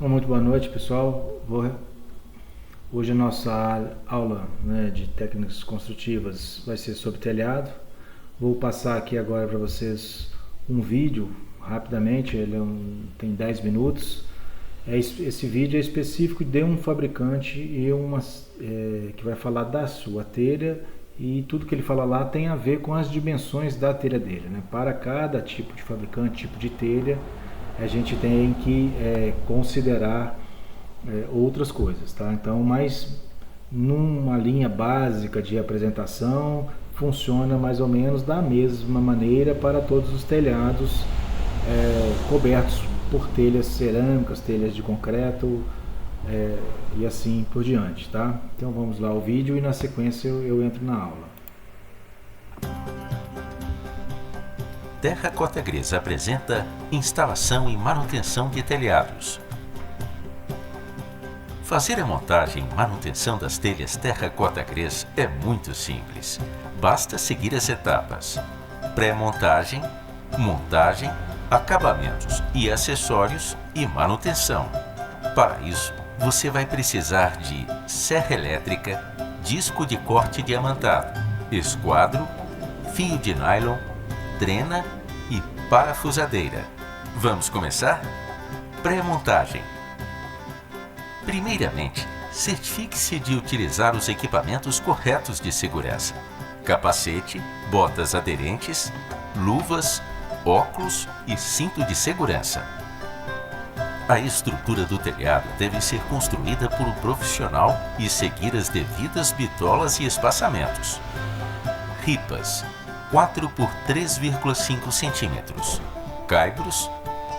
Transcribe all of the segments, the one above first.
Muito boa noite, pessoal. Hoje a nossa aula de técnicas construtivas vai ser sobre telhado. Vou passar aqui agora para vocês um vídeo, rapidamente, ele tem 10 minutos. Esse vídeo é específico de um fabricante que vai falar da sua telha, e tudo que ele fala lá tem a ver com as dimensões da telha dele. Para cada tipo de fabricante, tipo de telha, a gente tem que considerar outras coisas, tá? Então, mas numa linha básica de apresentação, funciona mais ou menos da mesma maneira para todos os telhados cobertos por telhas cerâmicas, telhas de concreto e assim por diante, tá? Então vamos lá ao vídeo e na sequência eu entro na aula. Terracota Gres apresenta instalação e manutenção de telhados. Fazer a montagem e manutenção das telhas Terracota Gres é muito simples. Basta seguir as etapas: pré-montagem, montagem, acabamentos e acessórios e manutenção. Para isso, você vai precisar de serra elétrica, disco de corte diamantado, esquadro, fio de nylon, drena e parafusadeira. Vamos começar? Pré-montagem. Primeiramente, certifique-se de utilizar os equipamentos corretos de segurança: capacete, botas aderentes, luvas, óculos e cinto de segurança. A estrutura do telhado deve ser construída por um profissional e seguir as devidas bitolas e espaçamentos. Ripas 4 por 3,5 cm. Caibros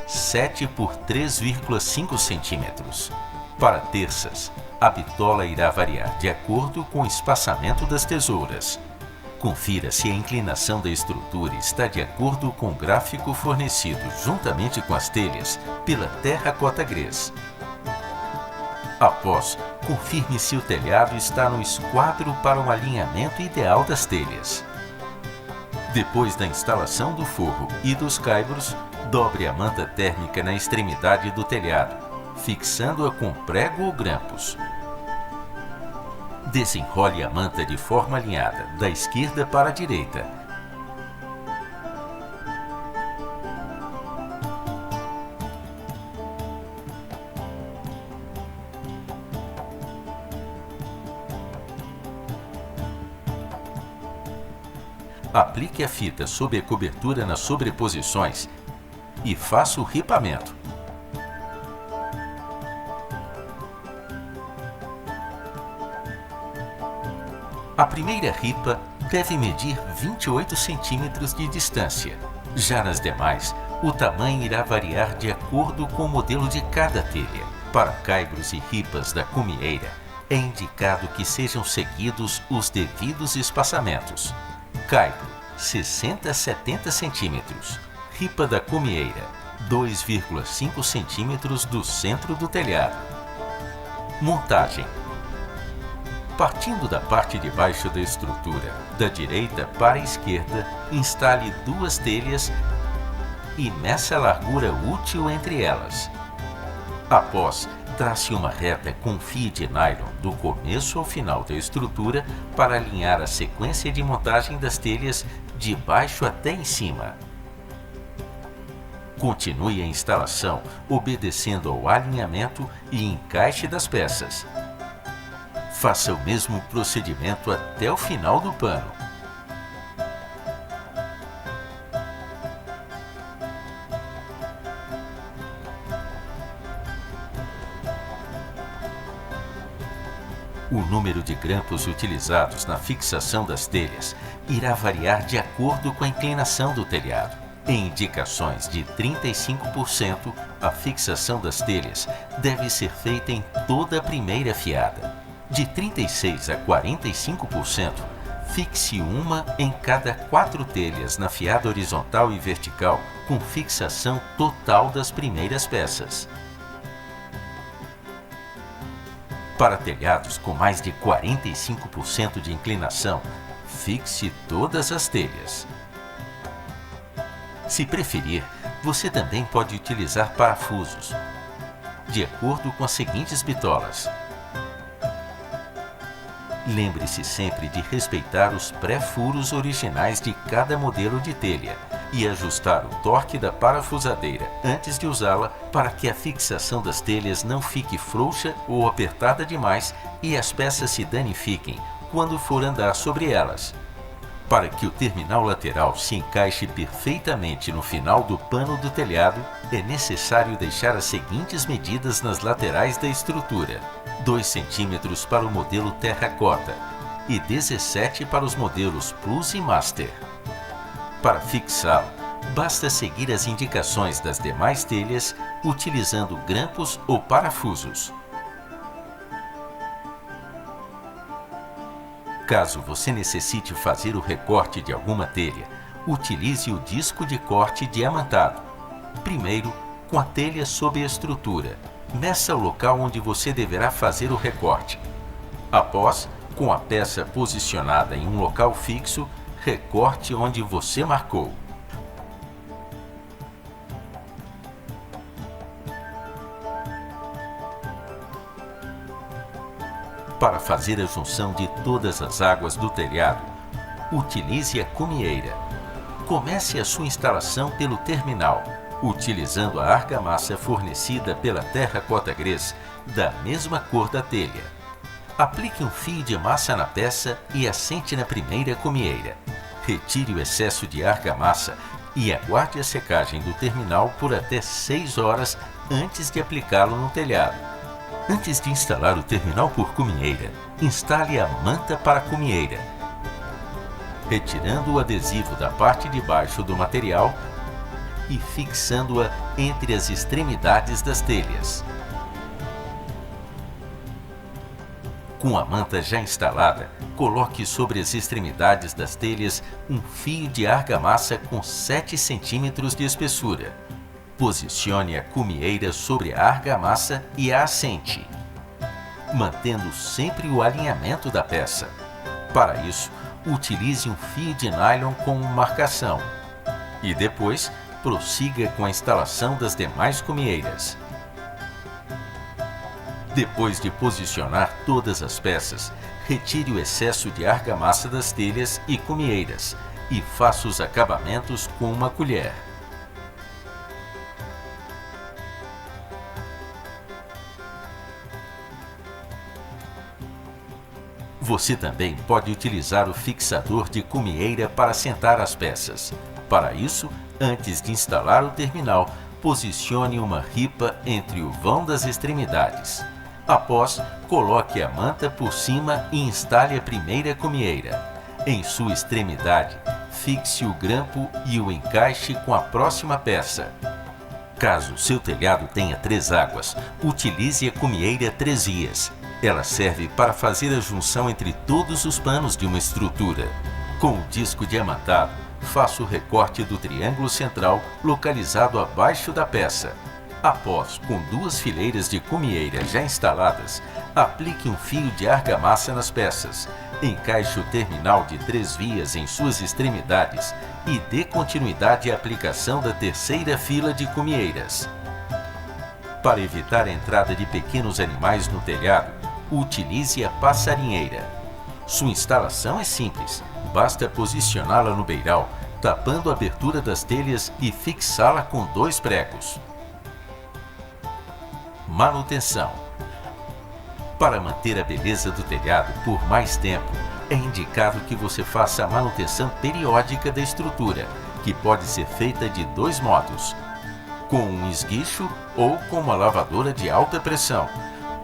7 por 3,5 cm. Para terças, a bitola irá variar de acordo com o espaçamento das tesouras. Confira se a inclinação da estrutura está de acordo com o gráfico fornecido juntamente com as telhas pela Terracota Gres. Após, confirme se o telhado está no esquadro para um alinhamento ideal das telhas. Depois da instalação do forro e dos caibros, dobre a manta térmica na extremidade do telhado, fixando-a com prego ou grampos. Desenrole a manta de forma alinhada, da esquerda para a direita. Aplique a fita sob a cobertura nas sobreposições e faça o ripamento. A primeira ripa deve medir 28 centímetros de distância. Já nas demais, o tamanho irá variar de acordo com o modelo de cada telha. Para caibros e ripas da cumieira, é indicado que sejam seguidos os devidos espaçamentos. Caibro 60 a 70 centímetros. Ripa da cumieira 2,5 centímetros do centro do telhado. Montagem. Partindo da parte de baixo da estrutura, da direita para a esquerda, instale duas telhas e meça a largura útil entre elas. Após, trace uma reta com fio de nylon do começo ao final da estrutura para alinhar a sequência de montagem das telhas de baixo até em cima. Continue a instalação obedecendo ao alinhamento e encaixe das peças. Faça o mesmo procedimento até o final do pano. O número de grampos utilizados na fixação das telhas irá variar de acordo com a inclinação do telhado. Em indicações de 35%, a fixação das telhas deve ser feita em toda a primeira fiada. De 36% a 45%, fixe uma em cada 4 telhas na fiada horizontal e vertical, com fixação total das primeiras peças. Para telhados com mais de 45% de inclinação, fixe todas as telhas. Se preferir, você também pode utilizar parafusos. de acordo com as seguintes bitolas. Lembre-se sempre de respeitar os pré-furos originais de cada modelo de telha e ajustar o torque da parafusadeira antes de usá-la para que a fixação das telhas não fique frouxa ou apertada demais e as peças se danifiquem quando for andar sobre elas. Para que o terminal lateral se encaixe perfeitamente no final do pano do telhado, é necessário deixar as seguintes medidas nas laterais da estrutura: 2 centímetros para o modelo terracota e 17 para os modelos Plus e Master. Para fixá-lo, basta seguir as indicações das demais telhas utilizando grampos ou parafusos. Caso você necessite fazer o recorte de alguma telha, utilize o disco de corte diamantado. Primeiro, com a telha sob a estrutura, meça o local onde você deverá fazer o recorte. Após, com a peça posicionada em um local fixo, recorte onde você marcou. Para fazer a junção de todas as águas do telhado, utilize a cumieira. Comece a sua instalação pelo terminal, utilizando a argamassa fornecida pela Terracota Grez, da mesma cor da telha. Aplique um fio de massa na peça e assente na primeira cumieira. Retire o excesso de argamassa e aguarde a secagem do terminal por até 6 horas antes de aplicá-lo no telhado. Antes de instalar o terminal por cumieira, instale a manta para cumieira. Retirando o adesivo da parte de baixo do material e fixando-a entre as extremidades das telhas. Com a manta já instalada, coloque sobre as extremidades das telhas um fio de argamassa com 7 centímetros de espessura. Posicione a cumieira sobre a argamassa e a assente, mantendo sempre o alinhamento da peça. Para isso, utilize um fio de nylon com marcação e depois prossiga com a instalação das demais cumieiras. Depois de posicionar todas as peças, retire o excesso de argamassa das telhas e cumieiras e faça os acabamentos com uma colher. Você também pode utilizar o fixador de cumieira para assentar as peças. Para isso, antes de instalar o terminal, posicione uma ripa entre o vão das extremidades. Após, coloque a manta por cima e instale a primeira cumieira. Em sua extremidade, fixe o grampo e o encaixe com a próxima peça. Caso seu telhado tenha 3 águas, utilize a cumieira 3 vias. Ela serve para fazer a junção entre todos os panos de uma estrutura. Com o disco diamantado, faça o recorte do triângulo central localizado abaixo da peça. Após, com 2 fileiras de cumieira já instaladas, aplique um fio de argamassa nas peças, encaixe o terminal de 3 vias em suas extremidades e dê continuidade à aplicação da terceira fila de cumieiras. Para evitar a entrada de pequenos animais no telhado, utilize a passarinheira. Sua instalação é simples, basta posicioná-la no beiral, tapando a abertura das telhas e fixá-la com 2 pregos. Manutenção. Para manter a beleza do telhado por mais tempo, é indicado que você faça a manutenção periódica da estrutura, que pode ser feita de 2 modos: com um esguicho ou com uma lavadora de alta pressão,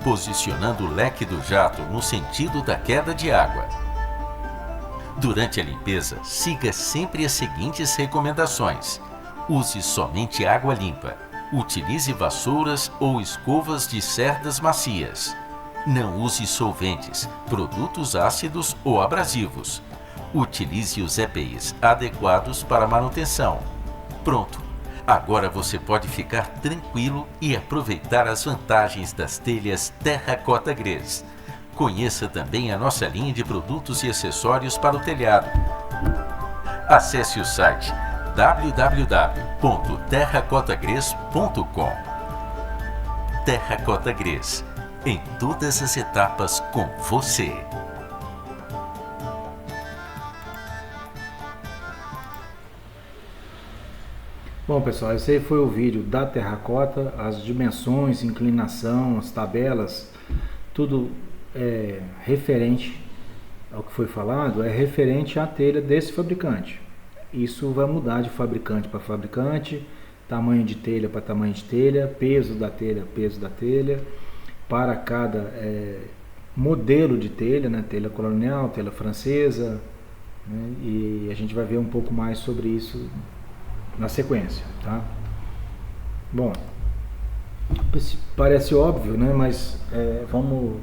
posicionando o leque do jato no sentido da queda de água. Durante a limpeza, siga sempre as seguintes recomendações: use somente água limpa, utilize vassouras ou escovas de cerdas macias. Não use solventes, produtos ácidos ou abrasivos. Utilize os EPIs adequados para manutenção. Pronto! Agora você pode ficar tranquilo e aproveitar as vantagens das telhas Terracota Grez. Conheça também a nossa linha de produtos e acessórios para o telhado. Acesse o site www.terracotagrez.com. Terracota Gres, em todas as etapas com você. Bom, pessoal, esse aí foi o vídeo da terracota, as dimensões, inclinação, as tabelas, tudo referente ao que foi falado, é referente à telha desse fabricante. Isso vai mudar de fabricante para fabricante, tamanho de telha para tamanho de telha, peso da telha, para cada modelo de telha, né? Telha colonial, telha francesa, né? E a gente vai ver um pouco mais sobre isso na sequência, tá? Bom, parece óbvio, né? Mas vamos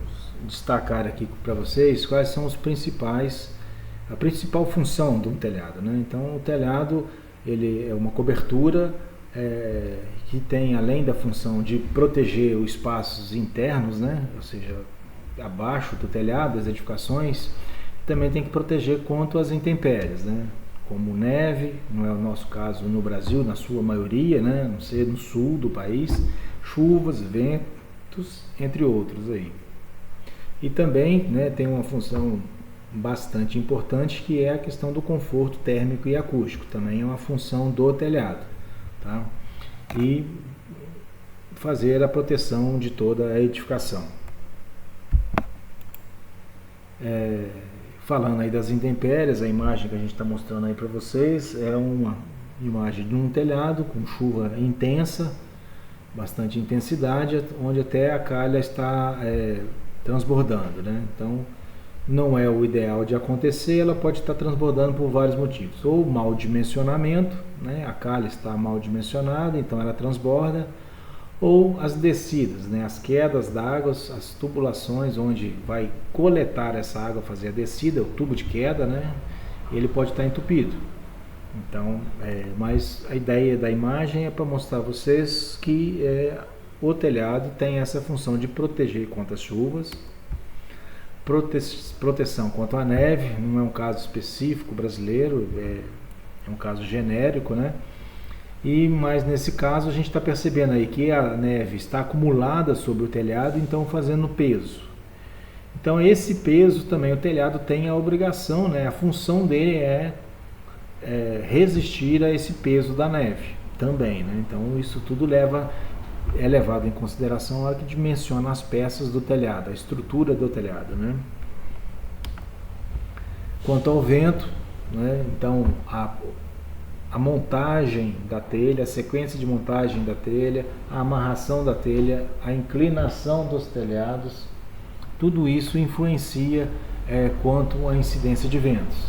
destacar aqui para vocês quais são a principal função do telhado, né? Então, o telhado ele é uma cobertura que tem, além da função de proteger os espaços internos, né? Ou seja, abaixo do telhado, as edificações, também tem que proteger contra as intempéries, né? Como neve, não é o nosso caso no Brasil, na sua maioria, né? Não sei, no sul do país, chuvas, ventos, entre outros aí. E também, né, tem uma função bastante importante, que é a questão do conforto térmico e acústico, também é uma função do telhado, tá? E fazer a proteção de toda a edificação. Falando aí das intempéries, a imagem que a gente está mostrando aí para vocês é uma imagem de um telhado com chuva intensa, bastante intensidade, onde até a calha está transbordando, né? Então, não é o ideal de acontecer, ela pode estar transbordando por vários motivos. Ou mau dimensionamento, né? A calha está mal dimensionada, então ela transborda. Ou as descidas, né? As quedas d'água, as tubulações onde vai coletar essa água, fazer a descida, o tubo de queda, né? Ele pode estar entupido. Então, mas a ideia da imagem é para mostrar a vocês que o telhado tem essa função de proteger contra as chuvas, proteção contra a neve, não é um caso específico brasileiro, é um caso genérico, né? Mas nesse caso a gente está percebendo aí que a neve está acumulada sobre o telhado, então fazendo peso. Então esse peso também o telhado tem a obrigação, né? A função dele é resistir a esse peso da neve também, né? Então isso tudo é levado em consideração na hora que dimensiona as peças do telhado, a estrutura do telhado, né? Quanto ao vento, né? Então a montagem da telha, a sequência de montagem da telha, a amarração da telha, a inclinação dos telhados, tudo isso influencia quanto à incidência de ventos.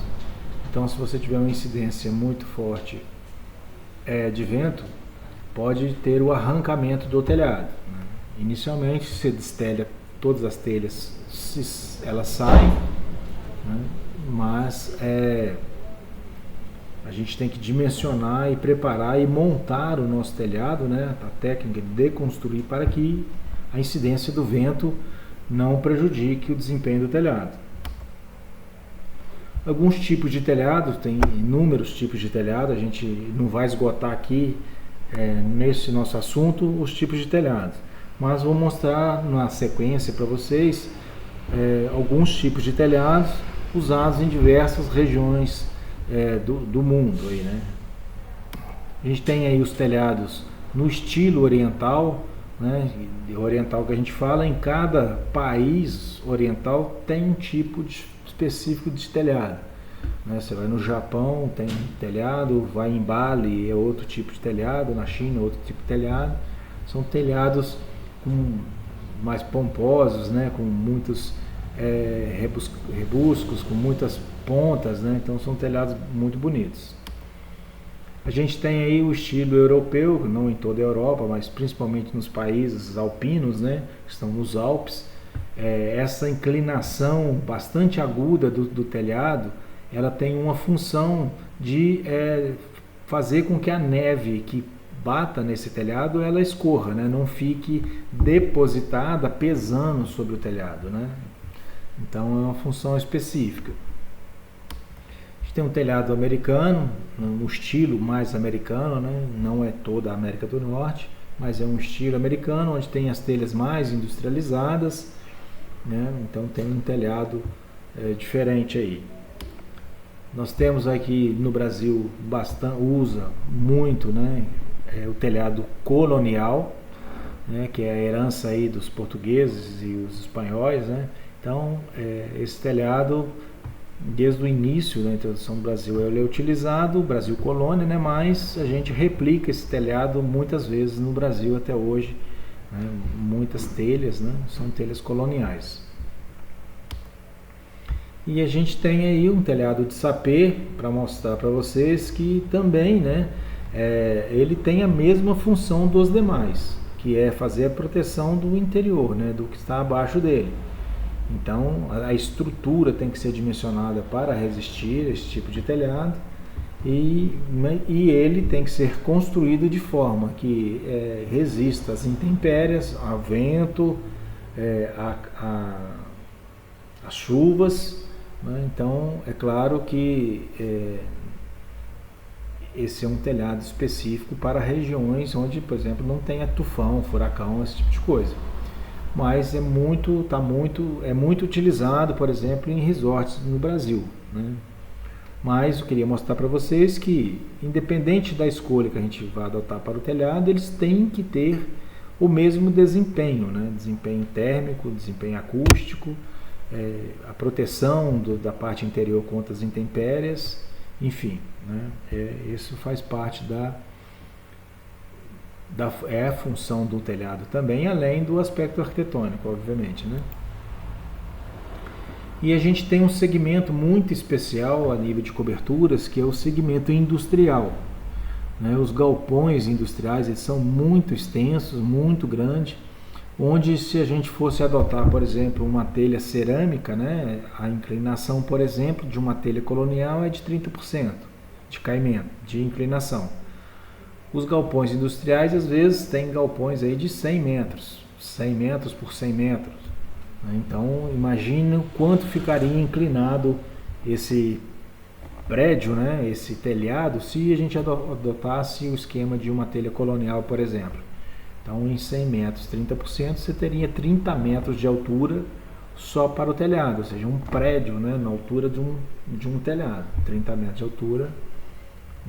Então, se você tiver uma incidência muito forte de vento, pode ter o arrancamento do telhado, né? Inicialmente, você destelha todas as telhas, elas saem, né? Mas a gente tem que dimensionar e preparar e montar o nosso telhado, né? A técnica de deconstruir para que a incidência do vento não prejudique o desempenho do telhado. Alguns tipos de telhado, tem inúmeros tipos de telhado, a gente não vai esgotar aqui nesse nosso assunto os tipos de telhado, mas vou mostrar na sequência para vocês alguns tipos de telhados usados em diversas regiões do mundo aí, né? A gente tem aí os telhados no estilo oriental, né? Oriental que a gente fala, em cada país oriental tem um tipo específico de telhado, né? Você vai no Japão, tem telhado, vai em Bali, é outro tipo de telhado, na China outro tipo de telhado. São telhados mais pomposos, né? Com muitos rebuscos, com muitas pontas, né? Então são telhados muito bonitos. A gente tem aí o estilo europeu, não em toda a Europa, mas principalmente nos países alpinos, né? Que estão nos Alpes. Essa inclinação bastante aguda do telhado, ela tem uma função de fazer com que a neve que bata nesse telhado, ela escorra, né? Não fique depositada, pesando sobre o telhado, né? Então é uma função específica. A gente tem um telhado americano, no estilo mais americano, né? Não é toda a América do Norte, mas é um estilo americano, onde tem as telhas mais industrializadas, né? Então tem um telhado diferente aí. Nós temos aqui no Brasil usa muito, né, o telhado colonial, né, que é a herança aí dos portugueses e os espanhóis, né? Então esse telhado, desde o início da introdução do Brasil, ele é utilizado, o Brasil colônia, né, mas a gente replica esse telhado muitas vezes no Brasil até hoje, né? Muitas telhas, né, são telhas coloniais. E a gente tem aí um telhado de sapê para mostrar para vocês que também, né, ele tem a mesma função dos demais, que é fazer a proteção do interior, né, do que está abaixo dele. Então a estrutura tem que ser dimensionada para resistir a esse tipo de telhado e ele tem que ser construído de forma que resista às intempéries, ao vento, às chuvas. Então é claro que esse é um telhado específico para regiões onde, por exemplo, não tenha tufão, furacão, esse tipo de coisa. Mas é muito utilizado, por exemplo, em resorts no Brasil, né? Mas eu queria mostrar para vocês que, independente da escolha que a gente vai adotar para o telhado, eles têm que ter o mesmo desempenho, né? Desempenho térmico, desempenho acústico, a proteção da parte interior contra as intempéries, enfim, né? Isso faz parte a função do telhado também, além do aspecto arquitetônico, obviamente, né? E a gente tem um segmento muito especial a nível de coberturas, que é o segmento industrial, né? Os galpões industriais, eles são muito extensos, muito grandes, onde se a gente fosse adotar, por exemplo, uma telha cerâmica, né, a inclinação, por exemplo, de uma telha colonial é de 30% de caimento, de inclinação. Os galpões industriais, às vezes, têm galpões aí de 100 metros por 100 metros. Então, imagina o quanto ficaria inclinado esse prédio, né, esse telhado, se a gente adotasse o esquema de uma telha colonial, por exemplo. Então, em 100 metros, 30%, você teria 30 metros de altura só para o telhado, ou seja, um prédio, né, na altura de um telhado, 30 metros de altura.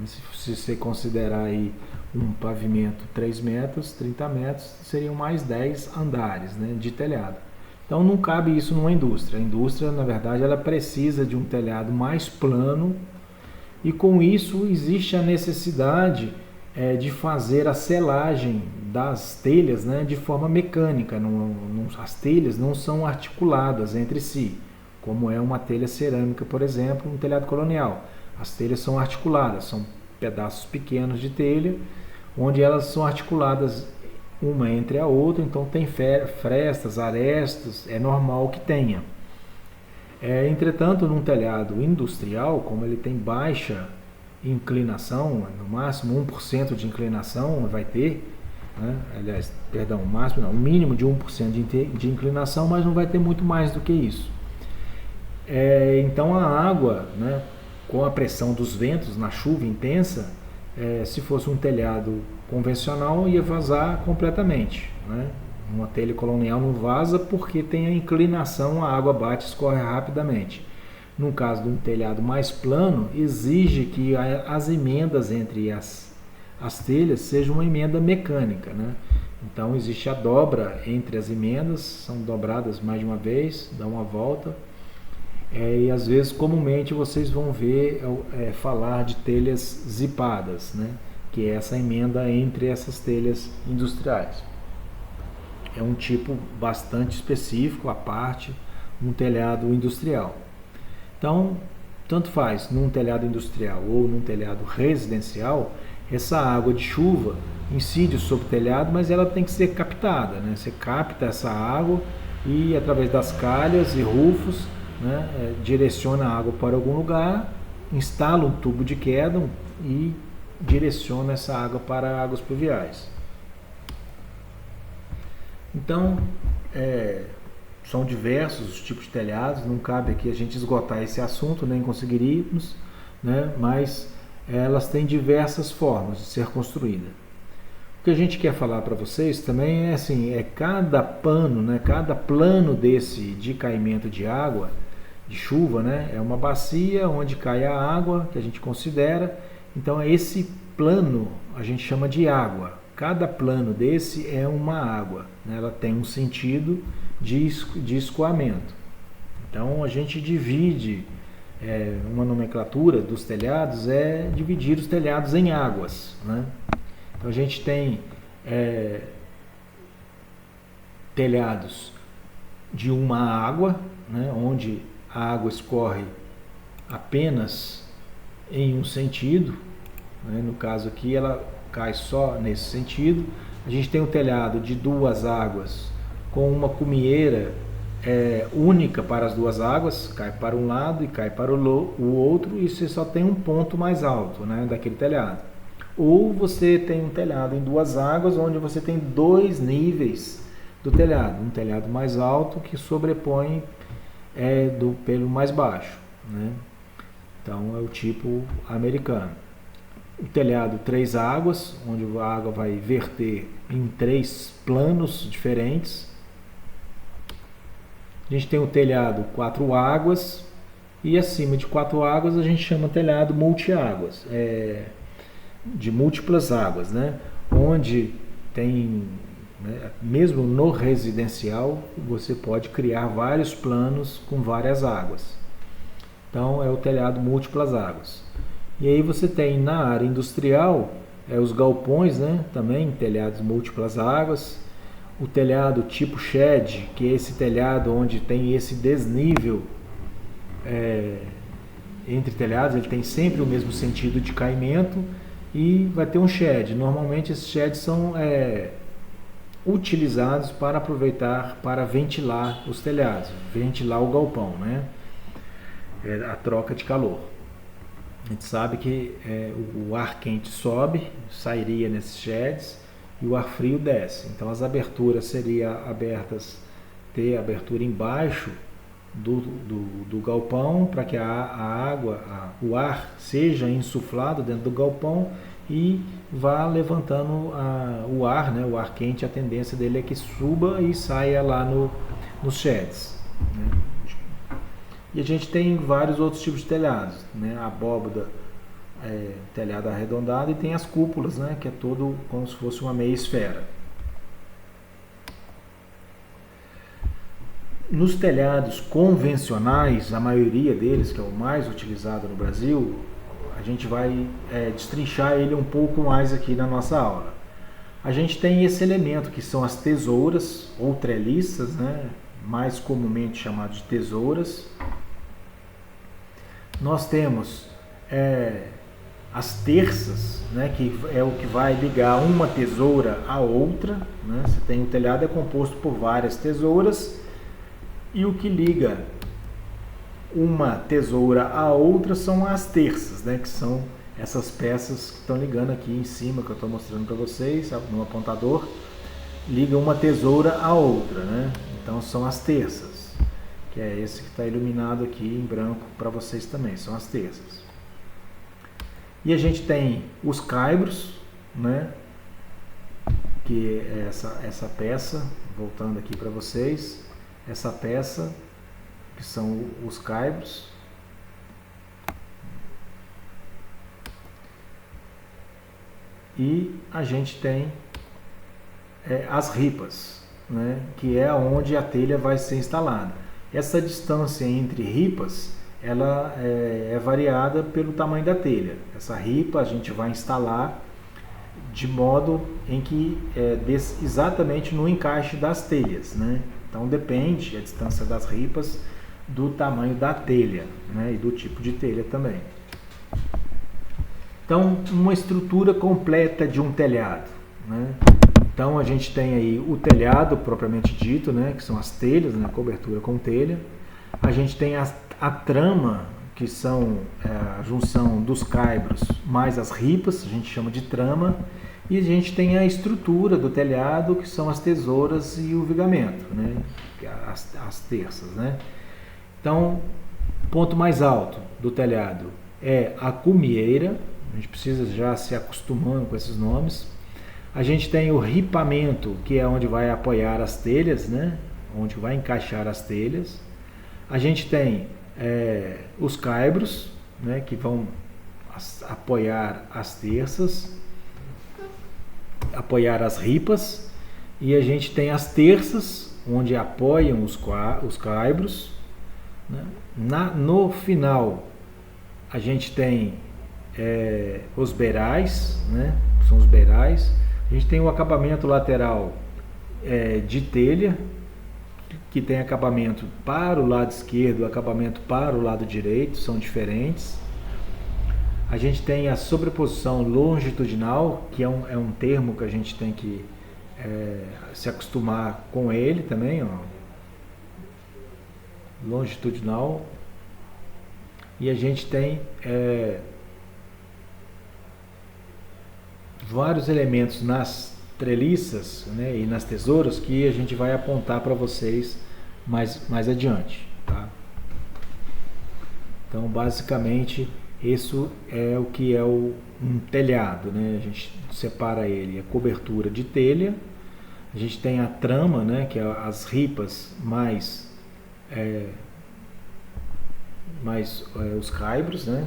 Se você considerar aí um pavimento 3 metros, 30 metros, seriam mais 10 andares, né, de telhado. Então, não cabe isso numa indústria. A indústria, na verdade, ela precisa de um telhado mais plano e, com isso, existe a necessidade de fazer a selagem das telhas, né, de forma mecânica. As telhas não são articuladas entre si, como é uma telha cerâmica, por exemplo, um telhado colonial. As telhas são articuladas, são pedaços pequenos de telha, onde elas são articuladas uma entre a outra, então tem frestas, arestas, é normal que tenha. Entretanto, num telhado industrial, como ele tem baixa inclinação, no máximo 1% de inclinação vai ter, né? Aliás, perdão, o mínimo de 1% de inclinação, mas não vai ter muito mais do que isso. Então a água, né, com a pressão dos ventos na chuva intensa, se fosse um telhado convencional, ia vazar completamente, né? Uma telha colonial não vaza porque tem a inclinação, a água bate e escorre rapidamente. No caso de um telhado mais plano, exige que as emendas entre as telhas sejam uma emenda mecânica, né? Então existe a dobra entre as emendas, são dobradas mais de uma vez, dá uma volta. E às vezes, comumente, vocês vão ver falar de telhas zipadas, né? Que é essa emenda entre essas telhas industriais. É um tipo bastante específico, à parte, um telhado industrial. Então, tanto faz num telhado industrial ou num telhado residencial, essa água de chuva incide sobre o telhado, mas ela tem que ser captada, né? Você capta essa água e, através das calhas e rufos, né, direciona a água para algum lugar, instala um tubo de queda e direciona essa água para águas pluviais. Então, são diversos os tipos de telhados, não cabe aqui a gente esgotar esse assunto, nem conseguiríamos, né, mas elas têm diversas formas de ser construída. O que a gente quer falar para vocês também é assim, cada pano, né, cada plano desse de caimento de água, de chuva, né, é uma bacia onde cai a água que a gente considera. Então esse plano a gente chama de água. Cada plano desse é uma água, né, ela tem um sentido de escoamento. Então a gente divide, uma nomenclatura dos telhados é dividir os telhados em águas, né? Então a gente tem telhados de uma água, né, onde a água escorre apenas em um sentido, né, no caso aqui ela cai só nesse sentido. A gente tem um telhado de duas águas com uma cumieira única para as duas águas, cai para um lado e cai para o outro, e você só tem um ponto mais alto, né, daquele telhado. Ou você tem um telhado em duas águas, onde você tem dois níveis do telhado, um telhado mais alto que sobrepõe do pelo mais baixo, né? Então é o tipo americano. O telhado três águas, onde a água vai verter em três planos diferentes. A gente tem o telhado quatro águas, e acima de quatro águas a gente chama telhado multiáguas, de múltiplas águas, né? Onde tem, né, mesmo no residencial, você pode criar vários planos com várias águas. Então é o telhado múltiplas águas. E aí você tem na área industrial os galpões, né? Também telhados múltiplas águas. O telhado tipo shed, que é esse telhado onde tem esse desnível entre telhados, ele tem sempre o mesmo sentido de caimento. E vai ter um shed. Normalmente esses sheds são utilizados para aproveitar, para ventilar os telhados, ventilar o galpão, né? A troca de calor. A gente sabe que o ar quente sobe, sairia nesses sheds, e o ar frio desce. Então as aberturas seriam ter abertura embaixo do galpão, para que a água, o ar seja insuflado dentro do galpão e vá levantando o ar, né? O ar quente, a tendência dele é que suba e saia lá nos sheds, né? E a gente tem vários outros tipos de telhados, né? A abóbada, telhado arredondado, e tem as cúpulas, né? Que é todo como se fosse uma meia esfera. Nos telhados convencionais, a maioria deles, que é o mais utilizado no Brasil, a gente vai destrinchar ele um pouco mais aqui na nossa aula. A gente tem esse elemento que são as tesouras ou treliças, né? Mais comumente chamado de tesouras. Nós temos as terças, né? Que é o que vai ligar uma tesoura à outra, né? Você tem o telhado composto por várias tesouras, e o que liga uma tesoura a outra são as terças, né? Que são essas peças que estão ligando aqui em cima, que eu estou mostrando para vocês, no apontador, liga uma tesoura a outra, né? Então são as terças, que é esse que está iluminado aqui em branco para vocês também, são as terças. E a gente tem os caibros, né? Que é essa peça, voltando aqui para vocês, essa peça, que são os caibros. E a gente tem as ripas, né, que é onde a telha vai ser instalada. Essa distância entre ripas, ela é variada pelo tamanho da telha. Essa ripa a gente vai instalar de modo em que exatamente no encaixe das telhas, né? Então depende a distância das ripas do tamanho da telha, né, e do tipo de telha também. Então, uma estrutura completa de um telhado, né? Então a gente tem aí o telhado propriamente dito, né, que são as telhas, né, cobertura com telha. A gente tem a trama, que são a junção dos caibros mais as ripas, a gente chama de trama. E a gente tem a estrutura do telhado, que são as tesouras e o vigamento, né? As terças, né? Então, ponto mais alto do telhado é a cumieira. A gente precisa já se acostumando com esses nomes. A gente tem o ripamento, que é onde vai apoiar as telhas, né? Onde vai encaixar as telhas. A gente tem os caibros, né? Que vão apoiar as terças, apoiar as ripas. E a gente tem as terças, onde apoiam os caibros, né? No final, a gente tem os beirais, né? São os beirais. A gente tem o acabamento lateral de telha, que tem acabamento para o lado esquerdo, acabamento para o lado direito, são diferentes. A gente tem a sobreposição longitudinal, que é um termo que a gente tem que se acostumar com ele também, ó. Longitudinal. E a gente tem vários elementos nas treliças, né, e nas tesouras que a gente vai apontar para vocês mais adiante, tá? Então, basicamente, isso é o que é um telhado, né? A gente separa ele, a cobertura de telha, a gente tem a trama, né, que é as ripas mais os caibros, né?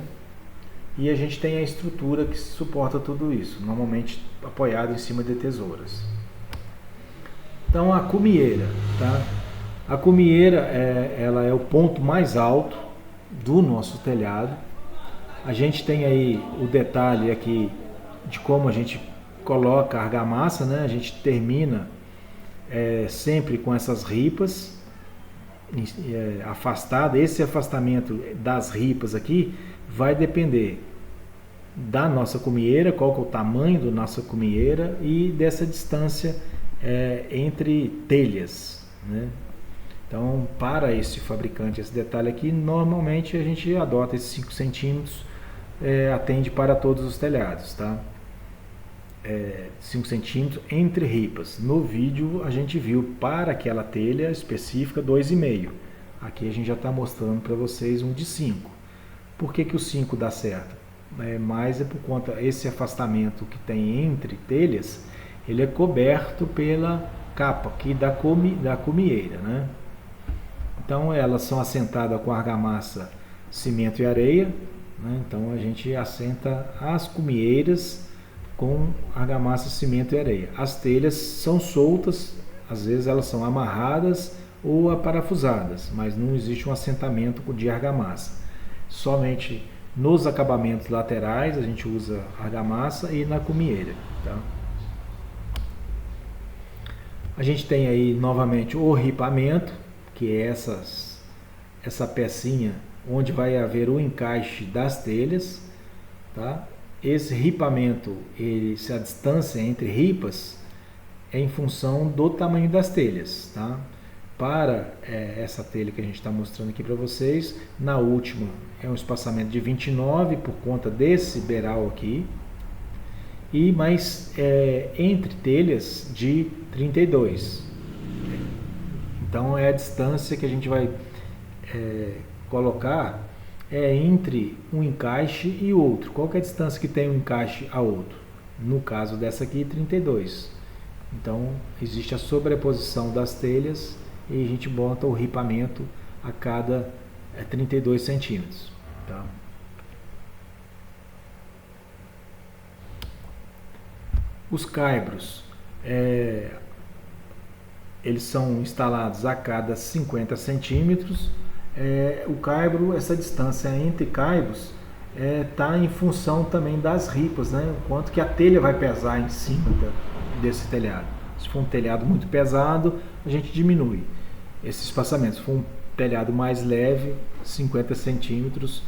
E a gente tem a estrutura que suporta tudo isso, normalmente apoiado em cima de tesouras. Então a cumieira, tá? A cumieira ela é o ponto mais alto do nosso telhado. A gente tem aí o detalhe aqui de como a gente coloca a argamassa, né? A gente termina sempre com essas ripas afastada. Esse afastamento das ripas aqui vai depender da nossa cumieira, qual que é o tamanho da nossa cumieira e dessa distância entre telhas, né? Então, para esse fabricante, esse detalhe aqui, normalmente a gente adota esses 5 centímetros, atende para todos os telhados, tá? 5 centímetros entre ripas. No vídeo a gente viu para aquela telha específica 2,5. Aqui a gente já está mostrando para vocês um de 5. Por que o 5 dá certo? Mas é por conta esse afastamento que tem entre telhas, ele é coberto pela capa aqui da cumieira, né? Então elas são assentadas com argamassa, cimento e areia, né? Então a gente assenta as cumieiras com argamassa, cimento e areia. As telhas são soltas, às vezes elas são amarradas ou aparafusadas, mas não existe um assentamento de argamassa. Somente nos acabamentos laterais a gente usa argamassa e na cumieira, tá? A gente tem aí novamente o ripamento, que é essa pecinha onde vai haver o encaixe das telhas, tá? Esse ripamento, a distância entre ripas é em função do tamanho das telhas, tá? Para essa telha que a gente está mostrando aqui para vocês, na última é um espaçamento de 29 por conta desse beiral aqui, mas entre telhas de 32. Então é a distância que a gente vai colocar entre um encaixe e outro. Qual que é a distância que tem um encaixe a outro? No caso dessa aqui, 32. Então existe a sobreposição das telhas e a gente bota o ripamento a cada 32 centímetros. Tá? Os caibros, eles são instalados a cada 50 centímetros. O caibro, essa distância entre caibros está em função também das ripas, né? O quanto que a telha vai pesar em cima desse telhado. Se for um telhado muito pesado, a gente diminui esse espaçamento. Se for um telhado mais leve, 50 centímetros.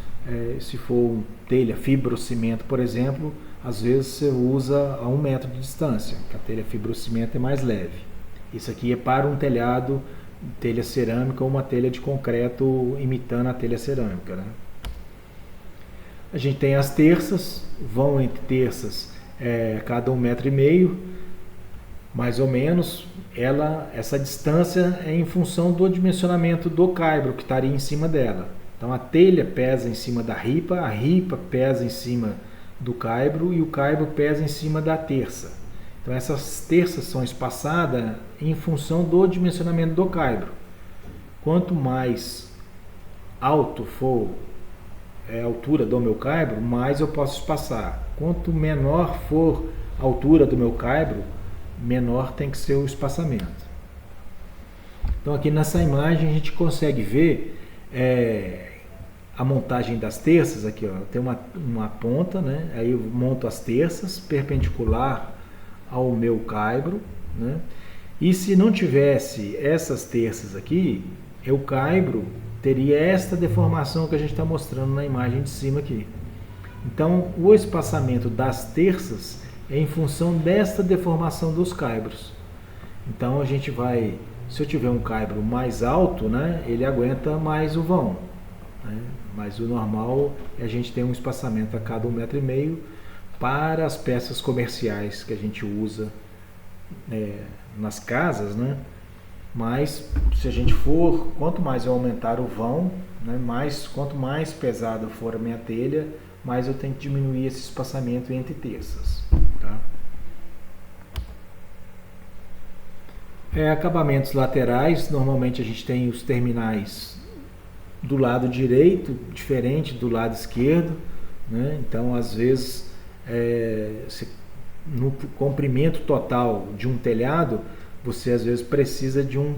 Se for telha fibrocimento, por exemplo, às vezes você usa a 1 metro de distância, que a telha fibrocimento é mais leve. Isso aqui é para um telhado, telha cerâmica ou uma telha de concreto imitando a telha cerâmica, né? A gente tem as terças, vão entre terças cada 1,5 metro, mais ou menos. Essa distância é em função do dimensionamento do caibro que estaria em cima dela. Então a telha pesa em cima da ripa, a ripa pesa em cima do caibro e o caibro pesa em cima da terça. Então essas terças são espaçadas em função do dimensionamento do caibro. Quanto mais alto for a altura do meu caibro, mais eu posso espaçar. Quanto menor for a altura do meu caibro, menor tem que ser o espaçamento. Então aqui nessa imagem a gente consegue ver a montagem das terças. Aqui, ó, tem uma ponta, né? Aí eu monto as terças perpendicular ao meu caibro, né? E se não tivesse essas terças aqui, o caibro teria esta deformação que a gente está mostrando na imagem de cima aqui. Então o espaçamento das terças é em função desta deformação dos caibros. Então a gente vai, se eu tiver um caibro mais alto, né, ele aguenta mais o vão, né? Mas o normal é a gente ter um espaçamento a cada 1,5 m para as peças comerciais que a gente usa nas casas, né? Mas se a gente for, quanto mais eu aumentar o vão, né, quanto mais pesada for a minha telha, mais eu tenho que diminuir esse espaçamento entre terças, tá? Acabamentos laterais, normalmente a gente tem os terminais do lado direito, diferente do lado esquerdo, né? Então às vezes no comprimento total de um telhado, você às vezes precisa de um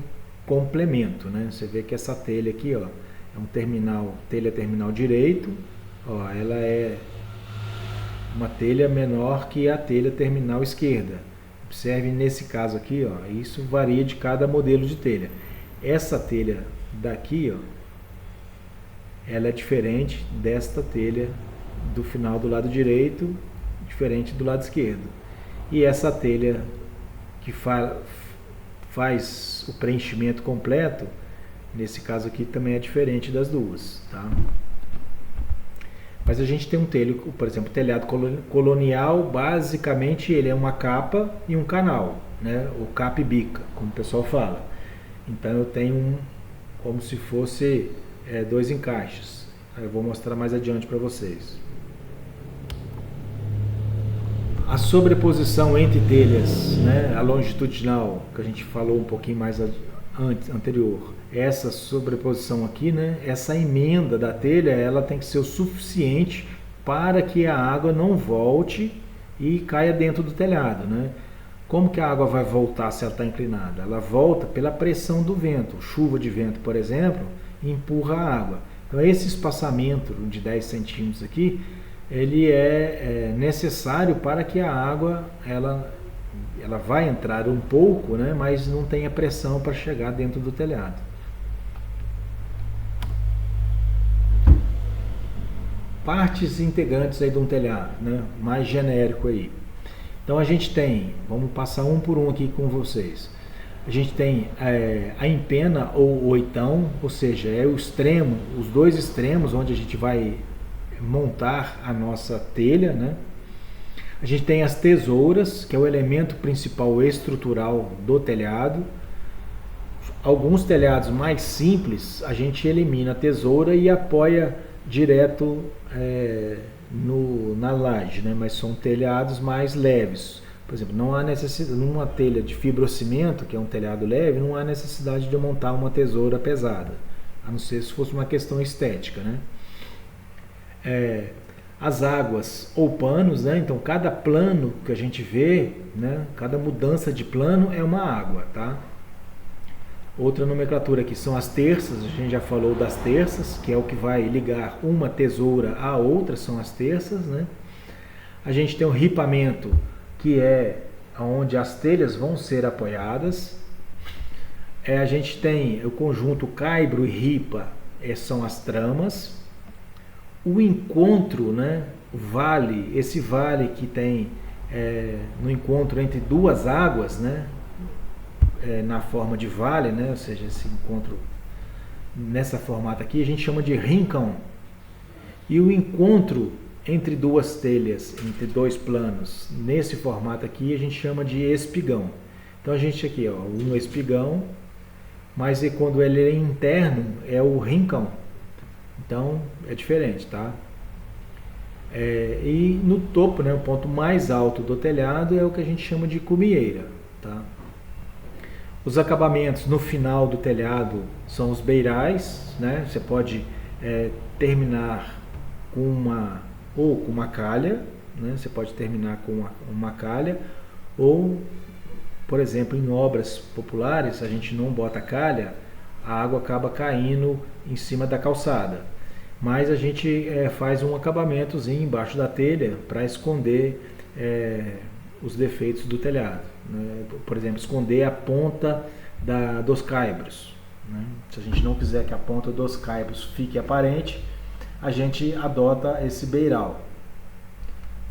complemento, né? Você vê que essa telha aqui, ó, é um telha terminal direito, ó, ela é uma telha menor que a telha terminal esquerda. Observe nesse caso aqui, ó, isso varia de cada modelo de telha. Essa telha daqui, ó, ela é diferente desta telha do final do lado direito, diferente do lado esquerdo. E essa telha que faz o preenchimento completo, nesse caso aqui também é diferente das duas, tá? Mas a gente tem um telho, por exemplo, telhado colonial, basicamente ele é uma capa e um canal, né? O capa e bica, como o pessoal fala. Então eu tenho como se fosse 2 encaixes. Eu vou mostrar mais adiante para vocês. A sobreposição entre telhas, né, a longitudinal, que a gente falou um pouquinho mais anterior, essa sobreposição aqui, né, essa emenda da telha, ela tem que ser o suficiente para que a água não volte e caia dentro do telhado, né? Como que a água vai voltar se ela está inclinada? Ela volta pela pressão do vento. Chuva de vento, por exemplo, empurra a água. Então esse espaçamento de 10 centímetros aqui, ele é necessário para que a água ela vai entrar um pouco, né, mas não tenha pressão para chegar dentro do telhado. Partes integrantes aí de um telhado, né, mais genérico aí. Então a gente tem, vamos passar um por um aqui com vocês. A gente tem a empena ou oitão, ou seja, é o extremo, os dois extremos onde a gente vai montar a nossa telha, né? A gente tem as tesouras, que é o elemento principal estrutural do telhado. Alguns telhados mais simples, a gente elimina a tesoura e apoia direto na laje, né? Mas são telhados mais leves. Por exemplo, não há necessidade, numa telha de fibrocimento, que é um telhado leve, não há necessidade de montar uma tesoura pesada, a não ser se fosse uma questão estética, né? As águas ou panos, né? Então cada plano que a gente vê, né? Cada mudança de plano é uma água, tá? Outra nomenclatura aqui são as terças. A gente já falou das terças, que é o que vai ligar uma tesoura à outra, são as terças, né? A gente tem o ripamento, que é onde as telhas vão ser apoiadas. A gente tem o conjunto caibro e ripa, são as tramas. O encontro, né, esse vale que tem no encontro entre duas águas, né, na forma de vale, né, ou seja, esse encontro nessa formata aqui, a gente chama de rincão. E o encontro entre duas telhas, entre dois planos, nesse formato aqui, a gente chama de espigão. Então a gente aqui, ó, um espigão, mas quando ele é interno, é o rincão. Então, é diferente, tá? E no topo, né, o ponto mais alto do telhado é o que a gente chama de cumieira. Tá? Os acabamentos no final do telhado são os beirais, né? Você pode terminar com uma calha, né? Você pode terminar com uma calha, ou, por exemplo, em obras populares, a gente não bota calha, a água acaba caindo em cima da calçada. Mas a gente faz um acabamentozinho embaixo da telha para esconder os defeitos do telhado, né? Por exemplo, esconder a ponta dos caibros, né? Se a gente não quiser que a ponta dos caibros fique aparente, a gente adota esse beiral.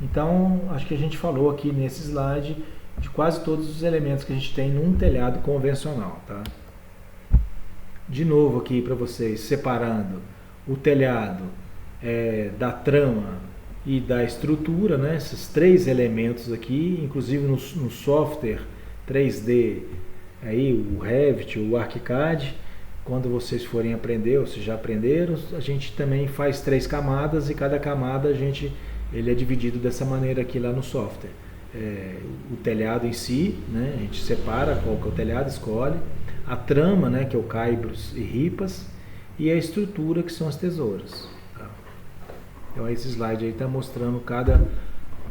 Então, acho que a gente falou aqui nesse slide de quase todos os elementos que a gente tem num telhado convencional, tá? De novo aqui para vocês, separando o telhado da trama e da estrutura, né? Esses três elementos aqui, inclusive no software 3D, aí, o Revit, o ArchiCAD, quando vocês forem aprender, ou se já aprenderam, a gente também faz 3 camadas, e cada camada ele é dividido dessa maneira aqui lá no software. O telhado em si, né? A gente separa qual que é o telhado, escolhe, a trama, né? Que é o caibros e ripas, e a estrutura, que são as tesouras. Tá? Então esse slide aí está mostrando cada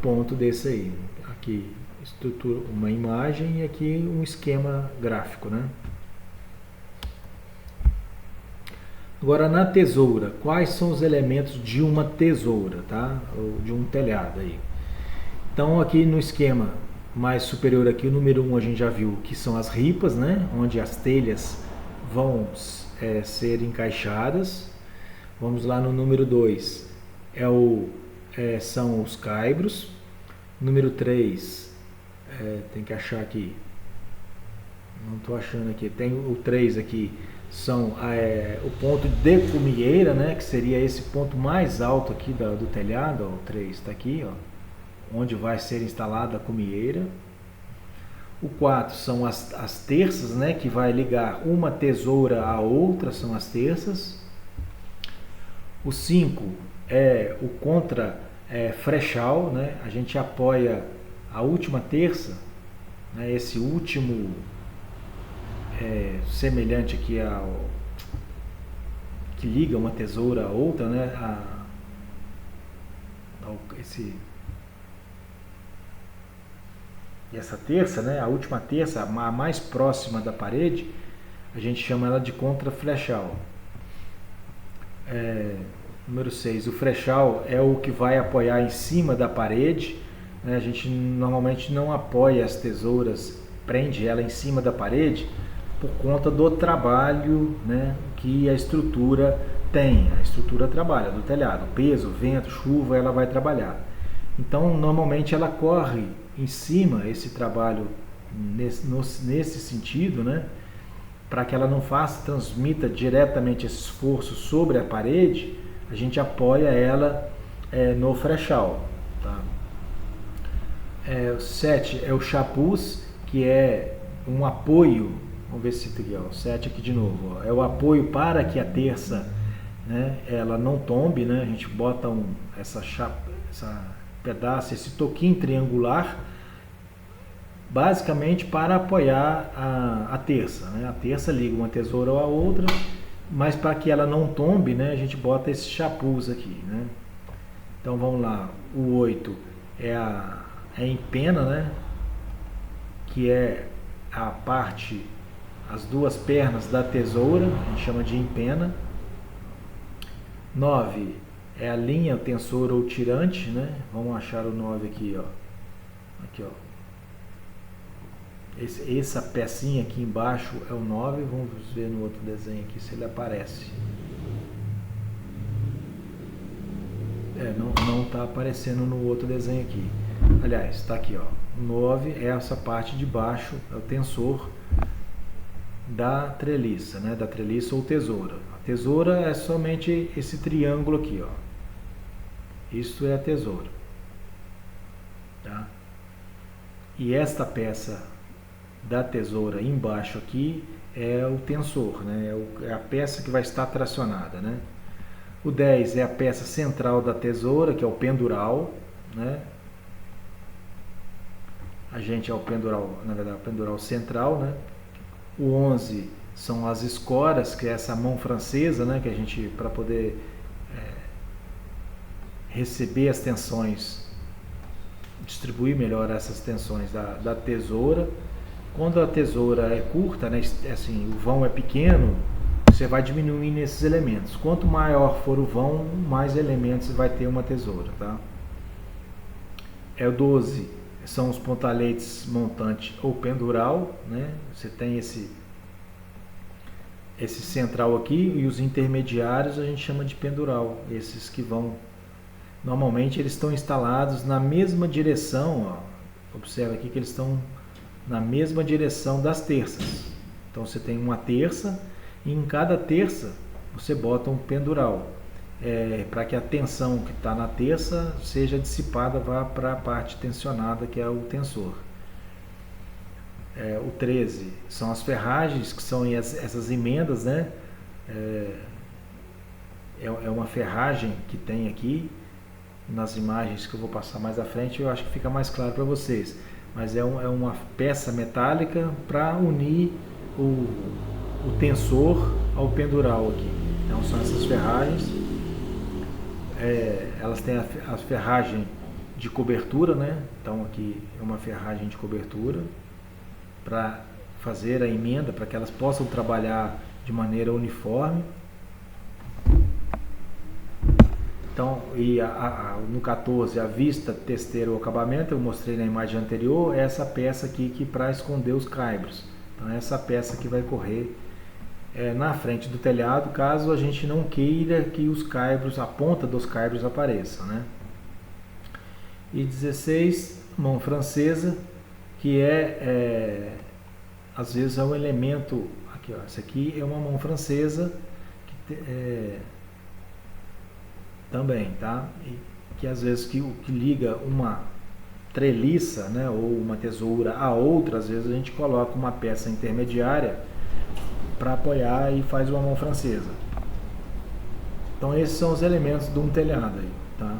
ponto desse aí. Aqui estrutura, uma imagem, e aqui um esquema gráfico, né? Agora, na tesoura, quais são os elementos de uma tesoura, tá? Ou de um telhado aí. Então aqui no esquema mais superior aqui, o número 1 a gente já viu que são as ripas, né? Onde as telhas vão ser encaixadas. Vamos lá no número 2, são os caibros. Número 3, tem que achar aqui, não estou achando aqui, tem o 3 aqui, são o ponto de cumieira, né, que seria esse ponto mais alto aqui do telhado. Ó, o 3 está aqui, ó, onde vai ser instalada a cumieira. O 4 são as terças, né, que vai ligar uma tesoura à outra, são as terças. O 5 é o contra-frechal, né, a gente apoia a última terça, né, esse último semelhante aqui que liga uma tesoura a outra, né, essa terça, né, a última terça, a mais próxima da parede, a gente chama ela de contraflechal. Número 6, o flechal é o que vai apoiar em cima da parede, né? A gente normalmente não apoia as tesouras, prende ela em cima da parede, por conta do trabalho, né, que a estrutura tem. A estrutura trabalha do telhado, peso, vento, chuva, ela vai trabalhar. Então, normalmente ela corre em cima, esse trabalho nesse sentido, né, para que ela não transmita diretamente esse esforço sobre a parede, a gente apoia ela no frechal. Tá? O 7 é o chapuz, que é um apoio. Vamos ver se aqui, ó, o 7 aqui de novo. Ó, é o apoio para que a terça, né, ela não tombe, né? A gente bota essa pedaço, esse toquinho triangular, basicamente para apoiar a terça, né? A terça liga uma tesoura à outra, mas para que ela não tombe, né, a gente bota esse chapuz aqui, né? Então vamos lá. O 8 é a empena, né? Que é a parte, as duas pernas da tesoura, a gente chama de empena. 9 é a linha, o tensor ou tirante, né? Vamos achar o 9 aqui, ó. Aqui, ó. Essa pecinha aqui embaixo é o 9. Vamos ver no outro desenho aqui se ele aparece. Não está aparecendo no outro desenho aqui. Aliás, está aqui, ó. O 9 é essa parte de baixo, é o tensor da treliça, né? Da treliça ou tesoura. A tesoura é somente esse triângulo aqui, ó. Isso é a tesoura. Tá? E esta peça da tesoura embaixo aqui é o tensor, né? É a peça que vai estar tracionada, né? O 10 é a peça central da tesoura, que é o pendural, né? A gente é o pendural, na verdade, o pendural central, né? O 11 são as escoras, que é essa mão francesa, né? Que a gente, para poder receber as tensões, distribuir melhor essas tensões da tesoura. Quando a tesoura é curta, né? Assim, o vão é pequeno, você vai diminuindo esses elementos. Quanto maior for o vão, mais elementos vai ter uma tesoura, tá? O 12 são os pontaletes montante ou pendural, né? Você tem esse central aqui, e os intermediários a gente chama de pendural. Esses que vão, normalmente eles estão instalados na mesma direção, ó. Observa aqui que eles estão na mesma direção das terças. Então você tem uma terça, e em cada terça você bota um pendural, para que a tensão que está na terça seja dissipada, vá para a parte tensionada, que é o tensor. O 13 são as ferragens, que são essas emendas, né? É uma ferragem que tem aqui nas imagens que eu vou passar mais à frente, eu acho que fica mais claro para vocês. Mas é uma peça metálica para unir o tensor ao pendural aqui. Então são essas ferragens. Elas têm a ferragem de cobertura, né? Então aqui é uma ferragem de cobertura para fazer a emenda, para que elas possam trabalhar de maneira uniforme. Então, no 14, a vista, testeira ou acabamento, eu mostrei na imagem anterior, é essa peça aqui que para esconder os caibros. Então, é essa peça que vai correr na frente do telhado, caso a gente não queira que os caibros, a ponta dos caibros apareça, né? E 16, mão francesa, que às vezes é um elemento, aqui ó, essa aqui é uma mão francesa, também, tá? Que às vezes que liga uma treliça, né, ou uma tesoura a outra, às vezes a gente coloca uma peça intermediária para apoiar e faz uma mão francesa. Então esses são os elementos de um telhado aí, tá?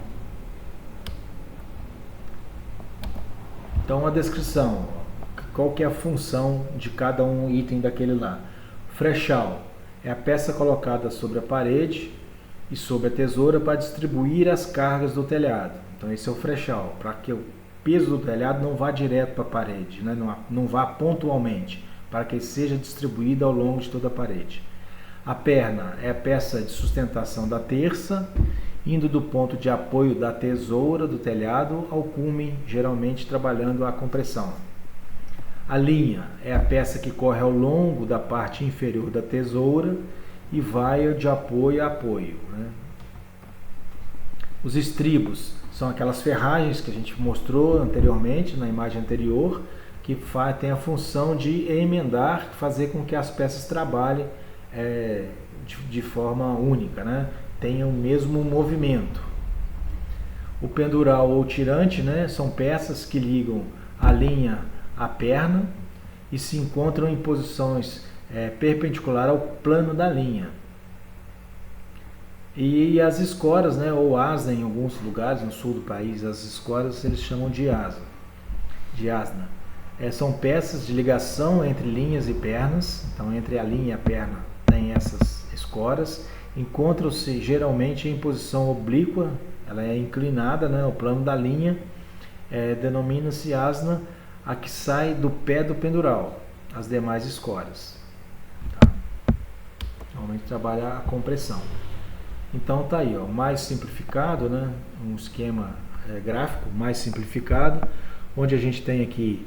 Então a descrição, qual que é a função de cada um item daquele lá. Frechal é a peça colocada sobre a parede e sobre a tesoura para distribuir as cargas do telhado. Então esse é o frechal, para que o peso do telhado não vá direto para a parede, né? Não vá pontualmente, para que ele seja distribuído ao longo de toda a parede. A perna é a peça de sustentação da terça, indo do ponto de apoio da tesoura do telhado ao cume, geralmente trabalhando a compressão. A linha é a peça que corre ao longo da parte inferior da tesoura e vai de apoio a apoio, né? Os estribos são aquelas ferragens que a gente mostrou anteriormente, na imagem anterior, que tem a função de emendar, fazer com que as peças trabalhem de forma única, né? Tenham o mesmo movimento. O pendural ou tirante, né, são peças que ligam a linha à perna e se encontram em posições perpendicular ao plano da linha. E as escoras, né, ou asa, em alguns lugares no sul do país, as escoras eles chamam de asa, de asna. São peças de ligação entre linhas e pernas. Então entre a linha e a perna tem essas escoras. Encontram-se geralmente em posição oblíqua, ela é inclinada, né, ao plano da linha. Denomina-se asna a que sai do pé do pendural, as demais escoras. Tá? Normalmente trabalha a compressão. Então tá aí, ó, mais simplificado, né, um esquema gráfico mais simplificado, onde a gente tem aqui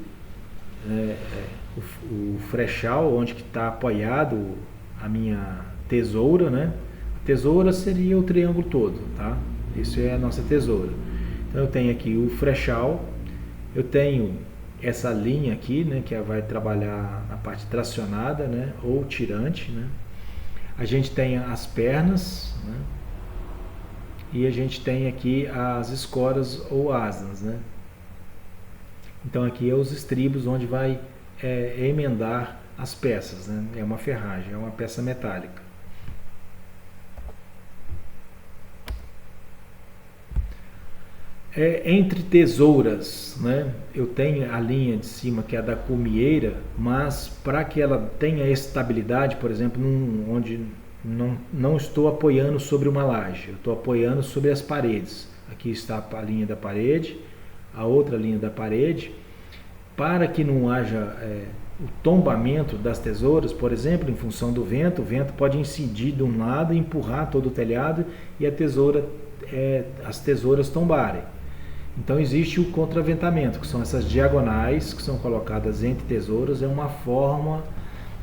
o frechal, onde que está apoiado a minha tesoura, né? A tesoura seria o triângulo todo, tá? Isso é a nossa tesoura. Então eu tenho aqui o frechal, eu tenho essa linha aqui, né, que vai trabalhar na parte tracionada, né, ou tirante, né? A gente tem as pernas, né? E a gente tem aqui as escoras ou asas, né? Então aqui é os estribos, onde vai emendar as peças, né? É uma ferragem, é uma peça metálica. Entre tesouras, né? Eu tenho a linha de cima que é a da cumieira, mas para que ela tenha estabilidade, por exemplo, onde não estou apoiando sobre uma laje, eu estou apoiando sobre as paredes. Aqui está a linha da parede, a outra linha da parede, para que não haja o tombamento das tesouras, por exemplo, em função do vento, o vento pode incidir de um lado e empurrar todo o telhado e as tesouras tombarem. Então existe o contraventamento, que são essas diagonais que são colocadas entre tesouras, é uma forma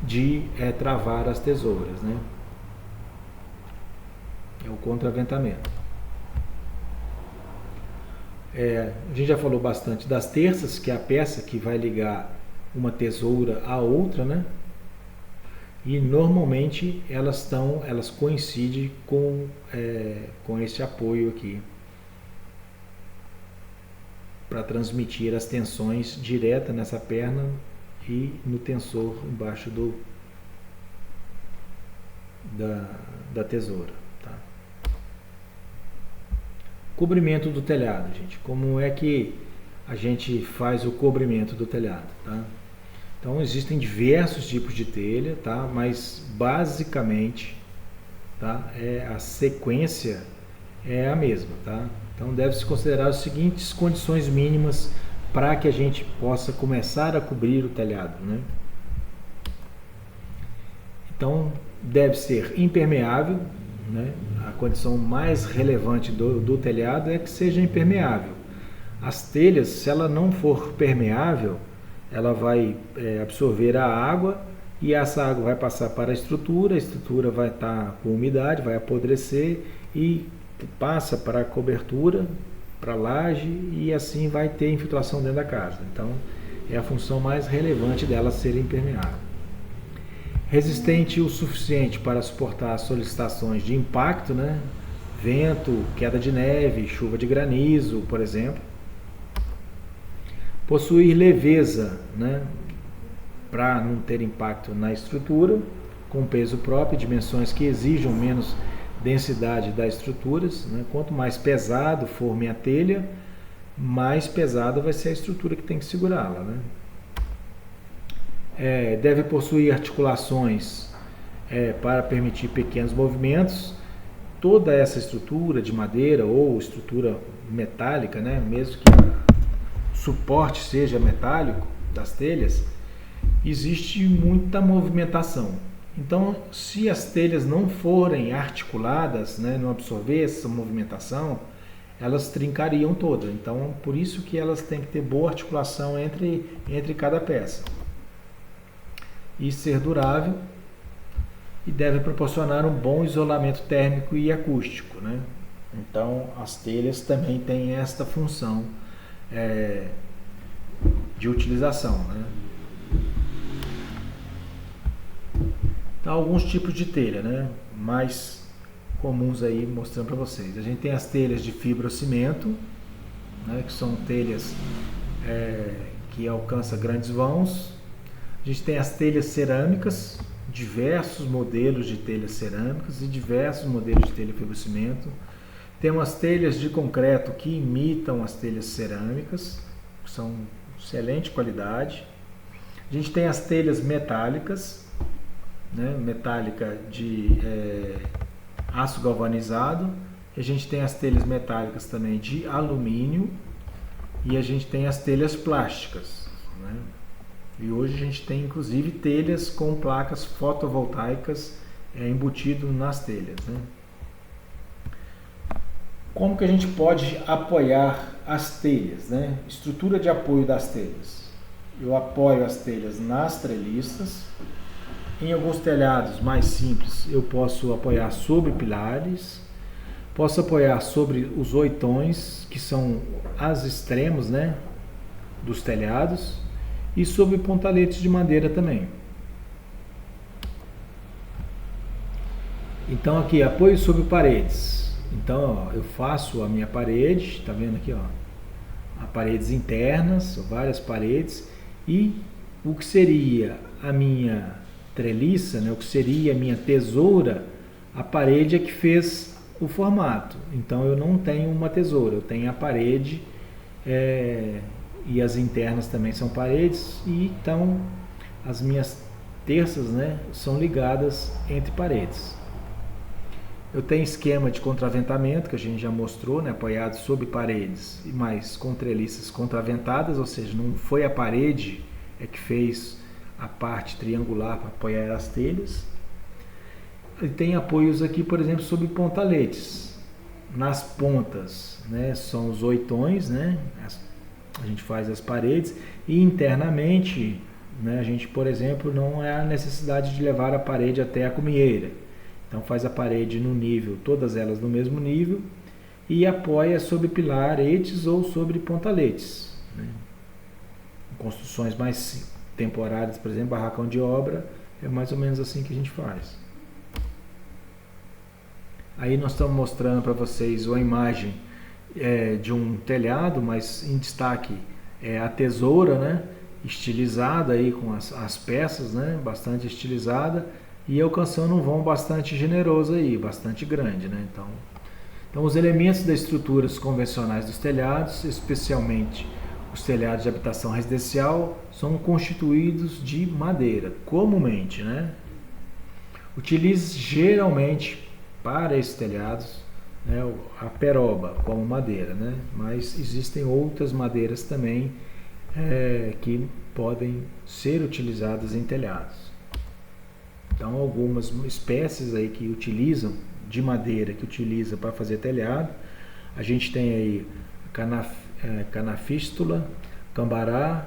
de travar as tesouras, né? É o contraventamento. A gente já falou bastante das terças, que é a peça que vai ligar uma tesoura à outra, né? E normalmente elas coincidem com esse apoio aqui, para transmitir as tensões direta nessa perna e no tensor embaixo da tesoura. Tá? Cobrimento do telhado, gente. Como é que a gente faz o cobrimento do telhado? Tá? Então existem diversos tipos de telha, tá? Mas basicamente, tá? A sequência é a mesma. Tá? Então deve-se considerar as seguintes condições mínimas para que a gente possa começar a cobrir o telhado, né? Então deve ser impermeável, né? A condição mais relevante do telhado é que seja impermeável. As telhas, se ela não for permeável, ela vai absorver a água e essa água vai passar para a estrutura vai estar com umidade, vai apodrecer e passa para a cobertura, para a laje e assim vai ter infiltração dentro da casa. Então é a função mais relevante dela ser impermeável. Resistente o suficiente para suportar as solicitações de impacto, né? Vento, queda de neve, chuva de granizo, por exemplo. Possuir leveza, né? Para não ter impacto na estrutura, com peso próprio, dimensões que exijam menos densidade das estruturas, né? Quanto mais pesado for minha telha, mais pesada vai ser a estrutura que tem que segurá-la, né? Deve possuir articulações para permitir pequenos movimentos. Toda essa estrutura de madeira ou estrutura metálica, né? Mesmo que o suporte seja metálico das telhas, existe muita movimentação. Então, se as telhas não forem articuladas, né, não absorver essa movimentação, elas trincariam todas. Então, por isso que elas têm que ter boa articulação entre cada peça. E ser durável, e deve proporcionar um bom isolamento térmico e acústico, né? Então, as telhas também têm esta função de utilização, né? Então, alguns tipos de telha, né? Mais comuns aí, mostrando para vocês. A gente tem as telhas de fibrocimento, né? Que são telhas que alcançam grandes vãos. A gente tem as telhas cerâmicas, diversos modelos de telhas cerâmicas e diversos modelos de telha fibrocimento. Temos as telhas de concreto que imitam as telhas cerâmicas, que são de excelente qualidade. A gente tem as telhas metálicas, né, metálica de aço galvanizado. A gente tem as telhas metálicas também de alumínio e a gente tem as telhas plásticas, né? E hoje a gente tem inclusive telhas com placas fotovoltaicas embutido nas telhas, né? Como que a gente pode apoiar as telhas, né? Estrutura de apoio das telhas. Eu apoio as telhas nas treliças. Em alguns telhados mais simples eu posso apoiar sobre pilares. Posso apoiar sobre os oitões, que são as extremos, né, dos telhados. E sobre pontaletes de madeira também. Então aqui, apoio sobre paredes. Então, ó, eu faço a minha parede, tá vendo aqui, ó, a paredes internas, várias paredes, e o que seria a minha treliça, né, o que seria a minha tesoura, a parede é que fez o formato. Então eu não tenho uma tesoura, eu tenho a parede e as internas também são paredes, e então as minhas terças, né, são ligadas entre paredes. Eu tenho esquema de contraventamento, que a gente já mostrou, né, apoiado sobre paredes, mas com treliças contraventadas, ou seja, não foi a parede que fez a parte triangular para apoiar as telhas. E tem apoios aqui, por exemplo, sobre pontaletes. Nas pontas, né, são os oitões, né, a gente faz as paredes, e internamente, né, a gente, por exemplo, não há necessidade de levar a parede até a cumieira. Então faz a parede no nível, todas elas no mesmo nível, e apoia sobre pilaretes ou sobre pontaletes, né. Construções mais temporárias, por exemplo, barracão de obra, é mais ou menos assim que a gente faz. Aí nós estamos mostrando para vocês uma imagem de um telhado, mas em destaque a tesoura, né, estilizada aí com as peças, né, bastante estilizada, e alcançando um vão bastante generoso aí, bastante grande, né? Então os elementos das estruturas convencionais dos telhados, especialmente os telhados de habitação residencial, são constituídos de madeira, comumente, né? Utiliza geralmente para esses telhados, né, a peroba como madeira, né? Mas existem outras madeiras também que podem ser utilizadas em telhados. Então algumas espécies aí que utilizam de madeira, que utiliza para fazer telhado, a gente tem aí canafístula, cambará,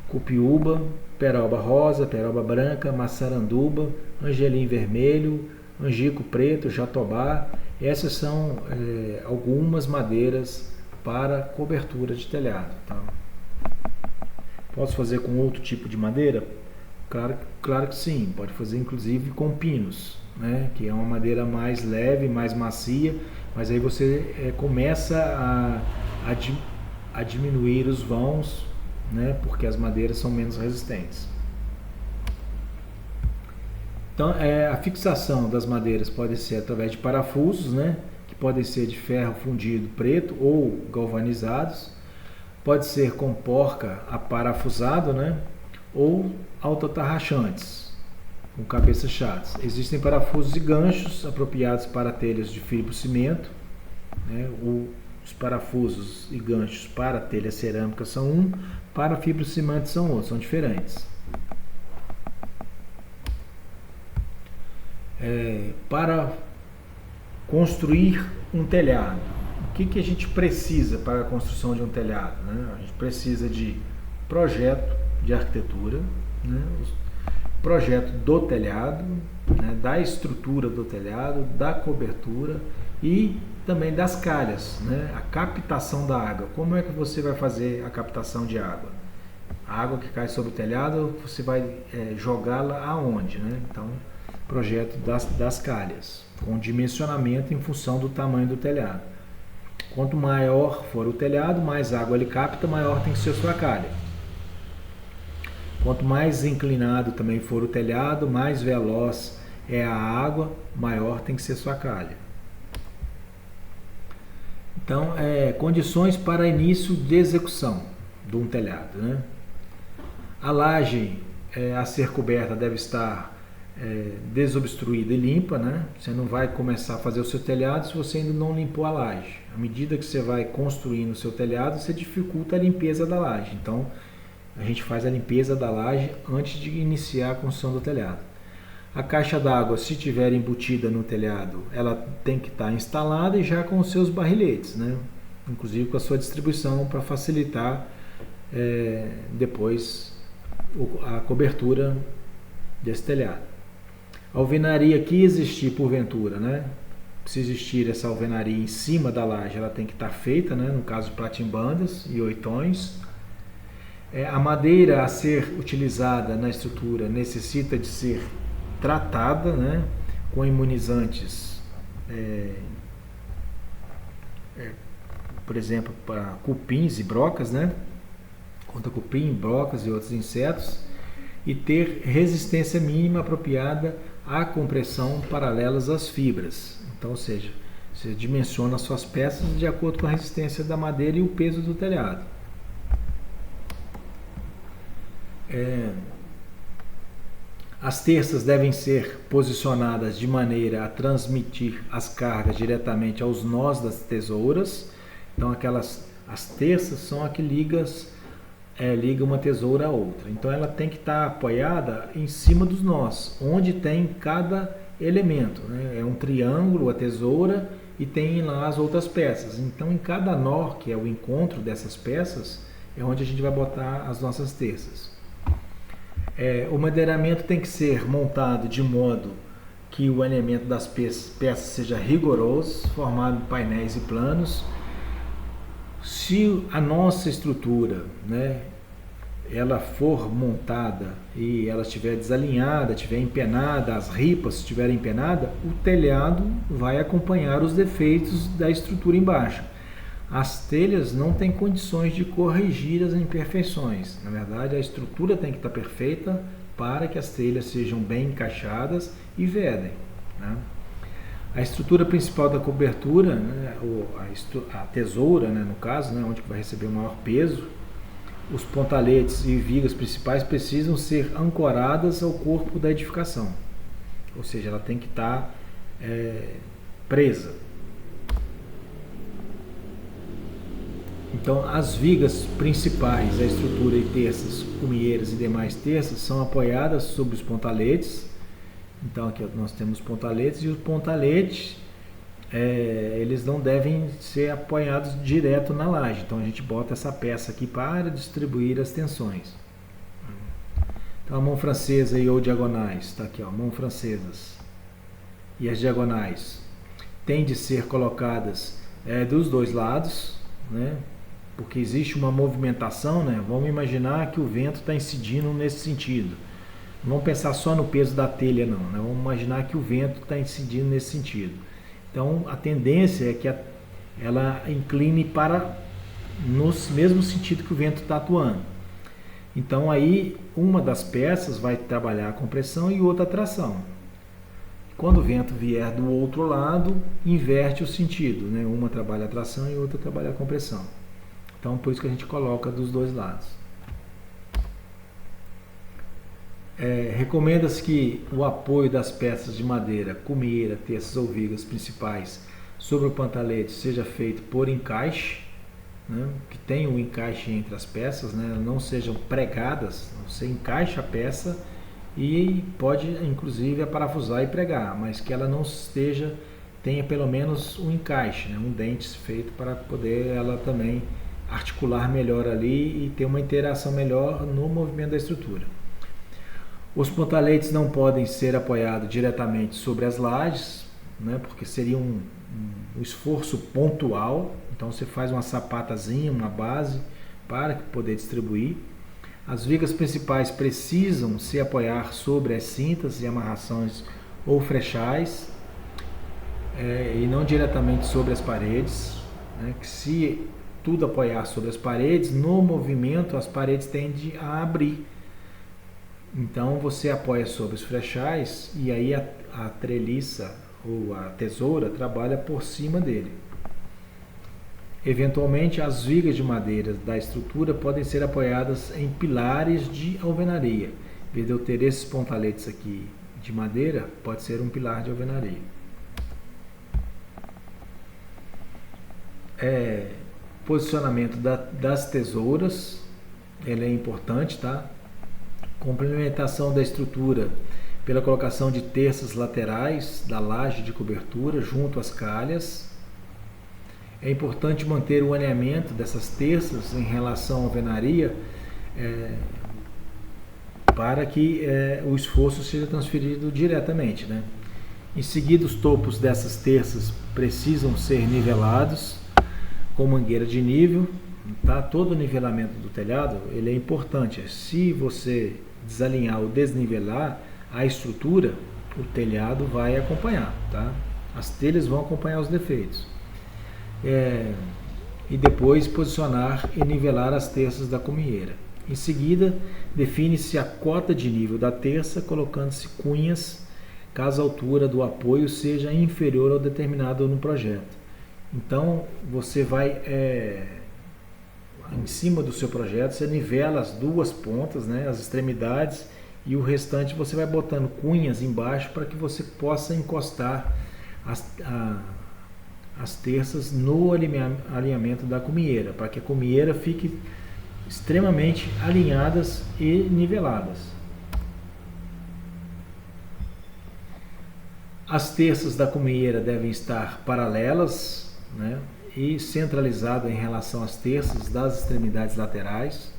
cupiúba, peroba rosa, peroba branca, maçaranduba, angelim vermelho, angico preto, jatobá. Essas são algumas madeiras para cobertura de telhado. Tá? Posso fazer com outro tipo de madeira? Claro que sim, pode fazer inclusive com pinos, né? Que é uma madeira mais leve, mais macia, mas aí você começa a diminuir os vãos, né? Porque as madeiras são menos resistentes. Então, a fixação das madeiras pode ser através de parafusos, né, que podem ser de ferro fundido preto ou galvanizados. Pode ser com porca aparafusado, né, ou autotarrachantes, com cabeças chatas. Existem parafusos e ganchos apropriados para telhas de fibrocimento, né, os parafusos e ganchos para telha cerâmica são um, para fibrocimento são outros, são diferentes. Para construir um telhado, o que a gente precisa para a construção de um telhado, né? A gente precisa de projeto de arquitetura, né? Projeto do telhado, né? Da estrutura do telhado, da cobertura e também das calhas, né? A captação da água. Como é que você vai fazer a captação de água? A água que cai sobre o telhado, você vai jogá-la aonde, né? Então, projeto das calhas, com dimensionamento em função do tamanho do telhado. Quanto maior for o telhado, mais água ele capta, maior tem que ser a sua calha. Quanto mais inclinado também for o telhado, mais veloz é a água, maior tem que ser a sua calha. Então, condições para início de execução de um telhado, né? A laje a ser coberta deve estar desobstruída e limpa, né? Você não vai começar a fazer o seu telhado se você ainda não limpou a laje. À medida que você vai construindo o seu telhado, você dificulta a limpeza da laje. Então, a gente faz a limpeza da laje antes de iniciar a construção do telhado. A caixa d'água, se tiver embutida no telhado, ela tem que estar instalada e já com os seus barrilhetes, né? Inclusive com a sua distribuição para facilitar depois a cobertura desse telhado. A alvenaria que existir porventura, né? Se existir essa alvenaria em cima da laje, ela tem que estar feita, né? No caso, platimbandas e oitões. A madeira a ser utilizada na estrutura necessita de ser tratada, né? Com imunizantes, por exemplo, para cupins e brocas, né? Contra cupim, brocas e outros insetos. E ter resistência mínima apropriada à compressão paralelas às fibras. Então, ou seja, Você dimensiona as suas peças de acordo com a resistência da madeira e o peso do telhado. As terças devem ser posicionadas de maneira a transmitir as cargas diretamente aos nós das tesouras. Então as terças são a que liga uma tesoura a outra. Então ela tem que estar apoiada em cima dos nós, onde tem cada elemento, né? É um triângulo a tesoura e tem lá as outras peças. Então em cada nó, que é o encontro dessas peças, é onde a gente vai botar as nossas terças. O madeiramento tem que ser montado de modo que o alinhamento das peças seja rigoroso, formado em painéis e planos. Se a nossa estrutura, né, ela for montada e ela estiver desalinhada, estiver empenada, as ripas estiverem empenadas, o telhado vai acompanhar os defeitos da estrutura embaixo. As telhas não têm condições de corrigir as imperfeições. Na verdade, a estrutura tem que estar perfeita para que as telhas sejam bem encaixadas e vedem, né? A estrutura principal da cobertura, né, a tesoura, né, no caso, né, onde vai receber o maior peso, os pontaletes e vigas principais precisam ser ancoradas ao corpo da edificação. Ou seja, ela tem que estar presa. Então, as vigas principais, a estrutura e terças, cumieiras e demais terças são apoiadas sobre os pontaletes. Então, aqui nós temos pontaletes e os pontaletes, eles não devem ser apoiados direto na laje. Então, a gente bota essa peça aqui para distribuir as tensões. Então, a mão francesa ou diagonais, está aqui, ó, mão francesas. E as diagonais têm de ser colocadas dos dois lados, né? Porque existe uma movimentação, né? Vamos imaginar que o vento está incidindo nesse sentido. Não vamos pensar só no peso da telha, não, né? Vamos imaginar que o vento está incidindo nesse sentido. Então, a tendência é que ela incline para no mesmo sentido que o vento está atuando. Então, aí, uma das peças vai trabalhar a compressão e outra a tração. Quando o vento vier do outro lado, inverte o sentido, né? Uma trabalha a tração e outra trabalha a compressão. Então, por isso que a gente coloca dos dois lados. Recomenda-se que o apoio das peças de madeira, cumieira, terças ou vigas principais sobre o pantalete seja feito por encaixe, né? Que tenha um encaixe entre as peças, né? Não sejam pregadas. Você encaixa a peça e pode inclusive parafusar e pregar, mas que ela não tenha pelo menos um encaixe, né? Um dente feito para poder ela também articular melhor ali e ter uma interação melhor no movimento da estrutura. Os pontaletes não podem ser apoiados diretamente sobre as lajes, né? Porque seria um esforço pontual. Então você faz uma sapatazinha, uma base para poder distribuir. As vigas principais precisam se apoiar sobre as cintas e amarrações ou frechais, e não diretamente sobre as paredes, né? Que se tudo apoiar sobre as paredes, no movimento as paredes tendem a abrir. Então você apoia sobre os frechais e aí a treliça ou a tesoura trabalha por cima dele. Eventualmente, as vigas de madeira da estrutura podem ser apoiadas em pilares de alvenaria. Em vez de eu ter esses pontaletes aqui de madeira, pode ser um pilar de alvenaria. Posicionamento das tesouras, ele é importante, tá? Complementação da estrutura pela colocação de terças laterais da laje de cobertura junto às calhas. É importante manter o alinhamento dessas terças em relação à alvenaria, para que o esforço seja transferido diretamente, né? Em seguida, os topos dessas terças precisam ser nivelados com mangueira de nível, tá? Todo o nivelamento do telhado ele é importante. Se você desalinhar ou desnivelar a estrutura, o telhado vai acompanhar, tá? As telhas vão acompanhar os defeitos. E depois posicionar e nivelar as terças da cumieira. Em seguida, define-se a cota de nível da terça, colocando-se cunhas caso a altura do apoio seja inferior ao determinado no projeto. Então, você vai, em cima do seu projeto, você nivela as duas pontas, né, as extremidades, e o restante você vai botando cunhas embaixo para que você possa encostar as terças no alinhamento da cumieira, para que a cumieira fique extremamente alinhadas e niveladas. As terças da cumieira devem estar paralelas, né, e centralizadas em relação às terças das extremidades laterais.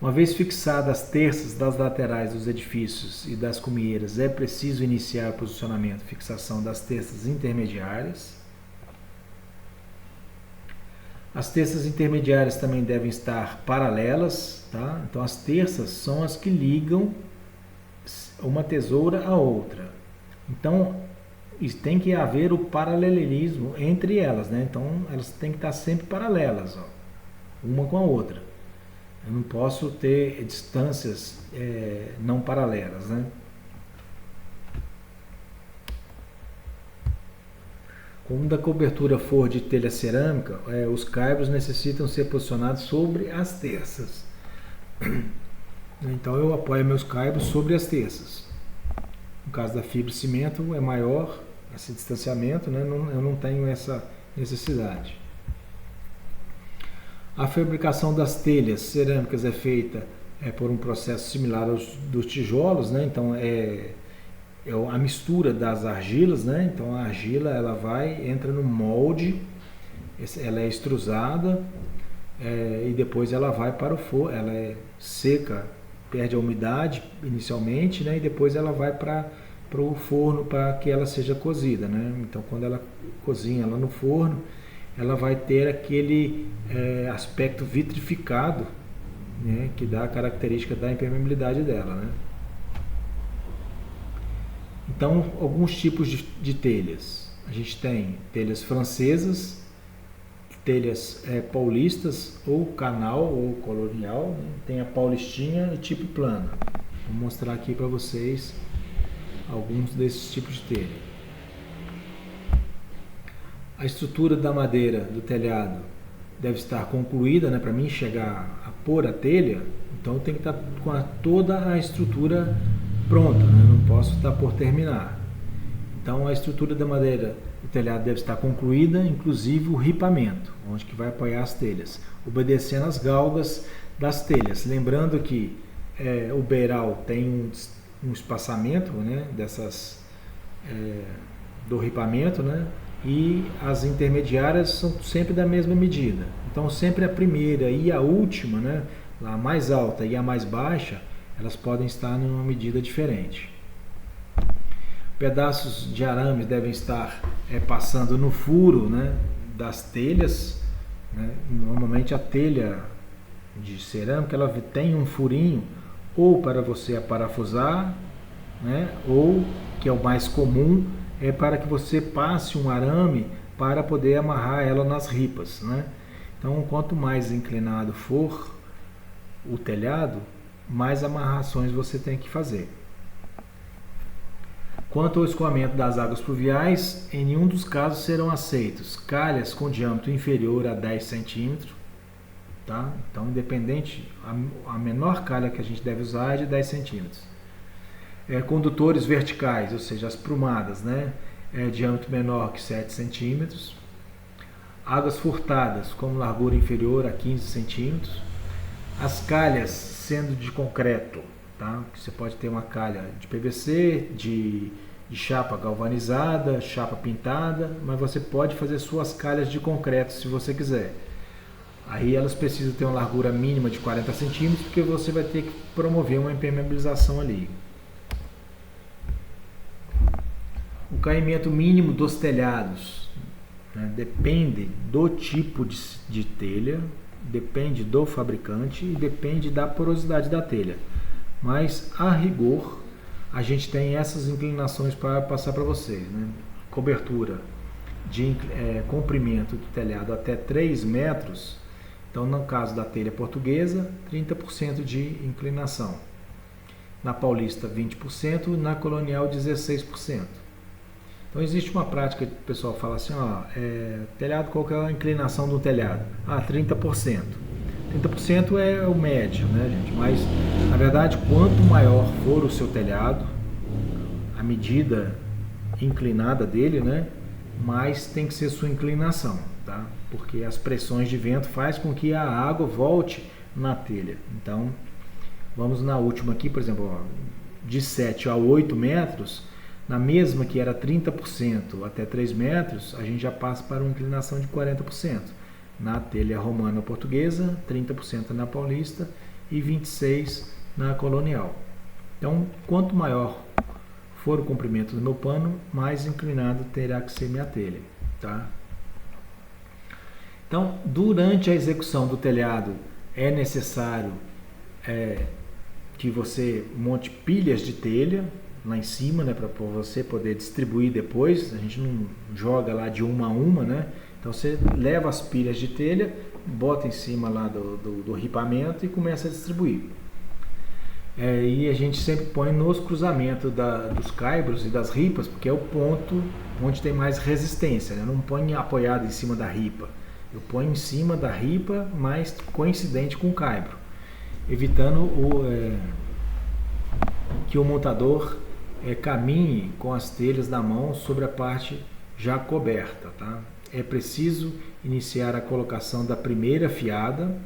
Uma vez fixadas as terças das laterais dos edifícios e das cumieiras, é preciso iniciar o posicionamento e fixação das terças intermediárias. As terças intermediárias também devem estar paralelas, tá? Então as terças são as que ligam uma tesoura à outra. Então tem que haver o paralelismo entre elas, né? Então elas têm que estar sempre paralelas, ó, uma com a outra. Eu não posso ter distâncias não paralelas, né? Quando a cobertura for de telha cerâmica, os caibros necessitam ser posicionados sobre as terças. Então eu apoio meus caibros sobre as terças. No caso da fibra cimento é maior esse distanciamento, né? Eu não tenho essa necessidade. A fabricação das telhas cerâmicas é feita por um processo similar aos dos tijolos, né? Então é a mistura das argilas, né? Então a argila entra no molde, ela é extrusada e depois ela vai para o forno, ela é seca, perde a umidade inicialmente, né? E depois ela vai para o forno para que ela seja cozida, né? Então quando ela cozinha lá no forno, ela vai ter aquele aspecto vitrificado, né? Que dá a característica da impermeabilidade dela, né? Então, alguns tipos de telhas. A gente tem telhas francesas, telhas paulistas, ou canal, ou colonial, né? Tem a paulistinha e tipo plana. Vou mostrar aqui para vocês alguns desses tipos de telha. A estrutura da madeira do telhado deve estar concluída, né? Para mim chegar a pôr a telha, então eu tenho que estar com toda a estrutura pronta, né? Não posso estar por terminar. Então a estrutura da madeira do telhado deve estar concluída, inclusive o ripamento, onde que vai apoiar as telhas, obedecendo às galgas das telhas. Lembrando que o beiral tem um espaçamento, né? Do ripamento, né? E as intermediárias são sempre da mesma medida. Então sempre a primeira e a última, né? A mais alta e a mais baixa, elas podem estar numa medida diferente. Pedaços de arames devem estar passando no furo, né, das telhas, né? Normalmente a telha de cerâmica ela tem um furinho ou para você parafusar, né, ou, que é o mais comum, é para que você passe um arame para poder amarrar ela nas ripas, né? Então quanto mais inclinado for o telhado, mais amarrações você tem que fazer. Quanto ao escoamento das águas pluviais, em nenhum dos casos serão aceitos calhas com diâmetro inferior a 10 centímetros, tá? Então, independente, a menor calha que a gente deve usar é de 10 centímetros. Condutores verticais, ou seja, as prumadas, né? Diâmetro menor que 7 centímetros. Águas furtadas com largura inferior a 15 centímetros. As calhas sendo de concreto, tá? Você pode ter uma calha de PVC, de chapa galvanizada, chapa pintada, mas você pode fazer suas calhas de concreto se você quiser. Aí elas precisam ter uma largura mínima de 40 centímetros, porque você vai ter que promover uma impermeabilização ali. O caimento mínimo dos telhados, né, depende do tipo de telha, depende do fabricante e depende da porosidade da telha. Mas, a rigor, a gente tem essas inclinações para passar para vocês, né? Cobertura de comprimento do telhado até 3 metros. Então, no caso da telha portuguesa, 30% de inclinação. na Paulista 20% e na Colonial 16%. Então existe uma prática que o pessoal fala assim, telhado, qual que é a inclinação do telhado? 30%. 30% é o médio, né, gente? Mas, na verdade, quanto maior for o seu telhado, a medida inclinada dele, né, mais tem que ser sua inclinação, tá? Porque as pressões de vento faz com que a água volte na telha. Então, vamos na última aqui, por exemplo, de 7 a 8 metros, na mesma que era 30% até 3 metros, a gente já passa para uma inclinação de 40%. Na telha romana portuguesa, 30% na paulista e 26% na colonial. Então, quanto maior for o comprimento do meu pano, mais inclinado terá que ser minha telha, tá? Então, durante a execução do telhado, é necessário que você monte pilhas de telha lá em cima, né, para você poder distribuir depois. A gente não joga lá de uma a uma, né? Então você leva as pilhas de telha, bota em cima lá do ripamento e começa a distribuir. E a gente sempre põe nos cruzamentos dos caibros e das ripas, porque é o ponto onde tem mais resistência, né? Não põe apoiado em cima da ripa. Eu ponho em cima da ripa, mas coincidente com o caibro, evitando que o montador caminhe com as telhas na mão sobre a parte já coberta, tá? É preciso iniciar a colocação da primeira fiada,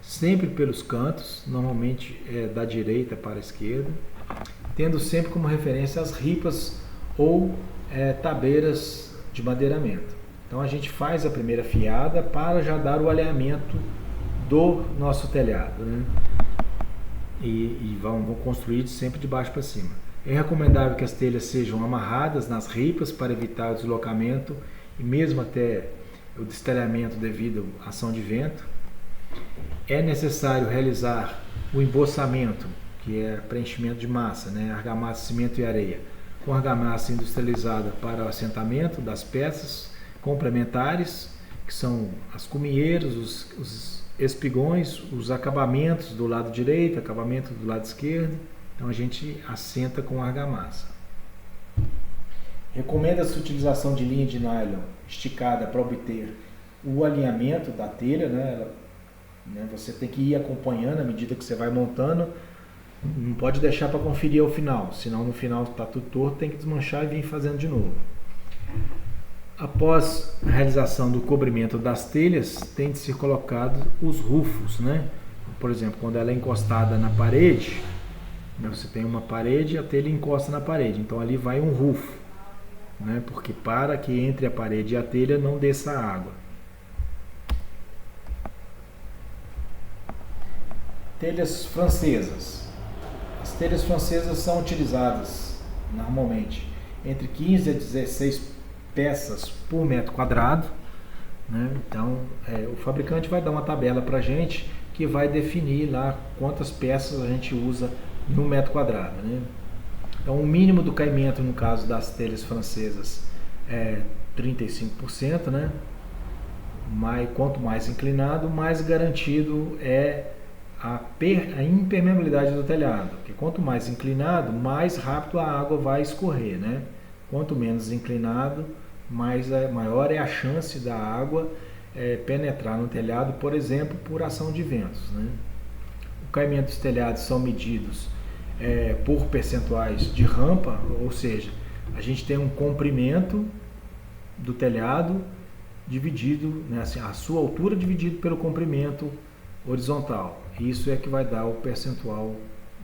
sempre pelos cantos, normalmente da direita para a esquerda, tendo sempre como referência as ripas ou tabeiras de madeiramento. Então a gente faz a primeira fiada para já dar o alinhamento do nosso telhado, né? E vão construir sempre de baixo para cima. É recomendável que as telhas sejam amarradas nas ripas para evitar o deslocamento e mesmo até o destelhamento devido à ação de vento. É necessário realizar o embolsamento, que é preenchimento de massa, né? Argamassa, cimento e areia, com argamassa industrializada para o assentamento das peças complementares, que são as cumieiras, os espigões, os acabamentos do lado direito, acabamento do lado esquerdo. Então a gente assenta com argamassa. Recomenda-se a utilização de linha de nylon esticada para obter o alinhamento da telha, né? Você tem que ir acompanhando à medida que você vai montando. Não pode deixar para conferir ao final, senão no final está tudo torto, tem que desmanchar e vir fazendo de novo. Após a realização do cobrimento das telhas, tem de ser colocado os rufos, né? Por exemplo, quando ela é encostada na parede, você tem uma parede e a telha encosta na parede, então ali vai um rufo, né? Porque para que entre a parede e a telha não desça a água. Telhas francesas. As telhas francesas são utilizadas normalmente entre 15 a 16 peças por metro quadrado, né? Então o fabricante vai dar uma tabela para a gente que vai definir lá quantas peças a gente usa no metro quadrado, né? Então o mínimo do caimento no caso das telhas francesas é 35%, né? Quanto mais inclinado, mais garantido é a impermeabilidade do telhado, porque quanto mais inclinado, mais rápido a água vai escorrer, né? Quanto menos inclinado, maior é a chance da água penetrar no telhado, por exemplo, por ação de ventos, né? O caimento dos telhados são medidos por percentuais de rampa, ou seja, a gente tem um comprimento do telhado dividido, né, assim, a sua altura dividido pelo comprimento horizontal. Isso é que vai dar o percentual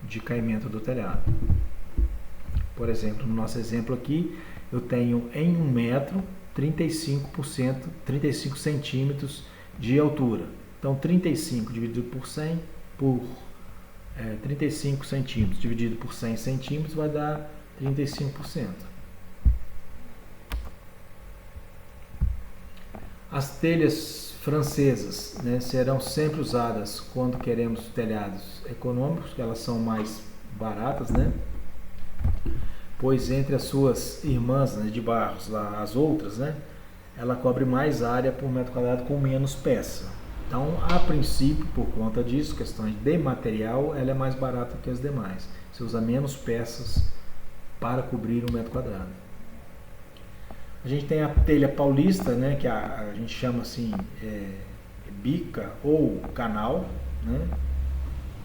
de caimento do telhado. Por exemplo, no nosso exemplo aqui, eu tenho em 1 metro 35 centímetros de altura. Então 35 dividido por 100 35 centímetros dividido por 100 centímetros vai dar 35%. As telhas francesas, né, serão sempre usadas quando queremos telhados econômicos, que elas são mais baratas, né? Pois entre as suas irmãs, né, de barros, lá, as outras, né, ela cobre mais área por metro quadrado com menos peça. Então, a princípio, por conta disso, questões de material, ela é mais barata que as demais. Você usa menos peças para cobrir 1 metro quadrado. A gente tem a telha paulista, né, que a gente chama assim bica ou canal, né,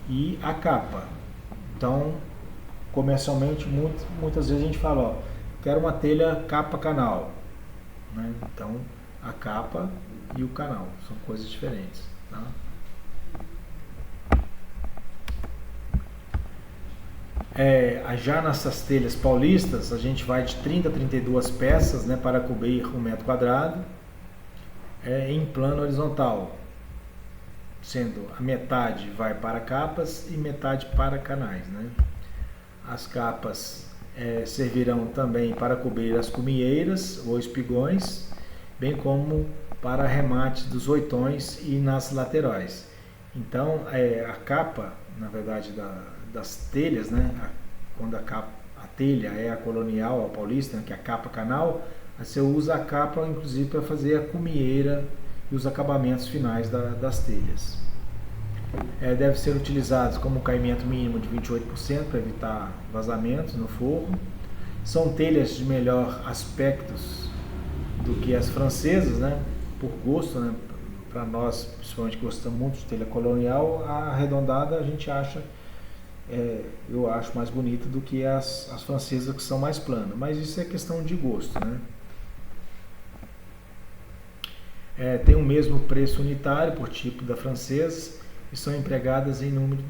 e a capa. Então, comercialmente, muitas vezes a gente fala, ó, quero uma telha capa canal, né? Então, a capa e o canal são coisas diferentes, tá? Já nessas telhas paulistas, a gente vai de 30 a 32 peças, né, para cobrir 1 metro quadrado, em plano horizontal, sendo a metade vai para capas e metade para canais, né? As capas servirão também para cobrir as cumieiras ou espigões, bem como para arremate dos oitões e nas laterais. Então, a capa, na verdade, das telhas, né? Quando a telha é a colonial, a paulista, né? Que é a capa canal, você usa a capa, inclusive, para fazer a cumieira e os acabamentos finais das telhas. Deve ser utilizados como caimento mínimo de 28% para evitar vazamentos no forro. São telhas de melhor aspectos do que as francesas, né? Por gosto, né? Para nós, principalmente que gostamos muito de telha colonial, a arredondada a gente acha, eu acho mais bonita do que as francesas, que são mais planas, mas isso é questão de gosto, né? Tem o mesmo preço unitário por tipo da francesa e são empregadas em número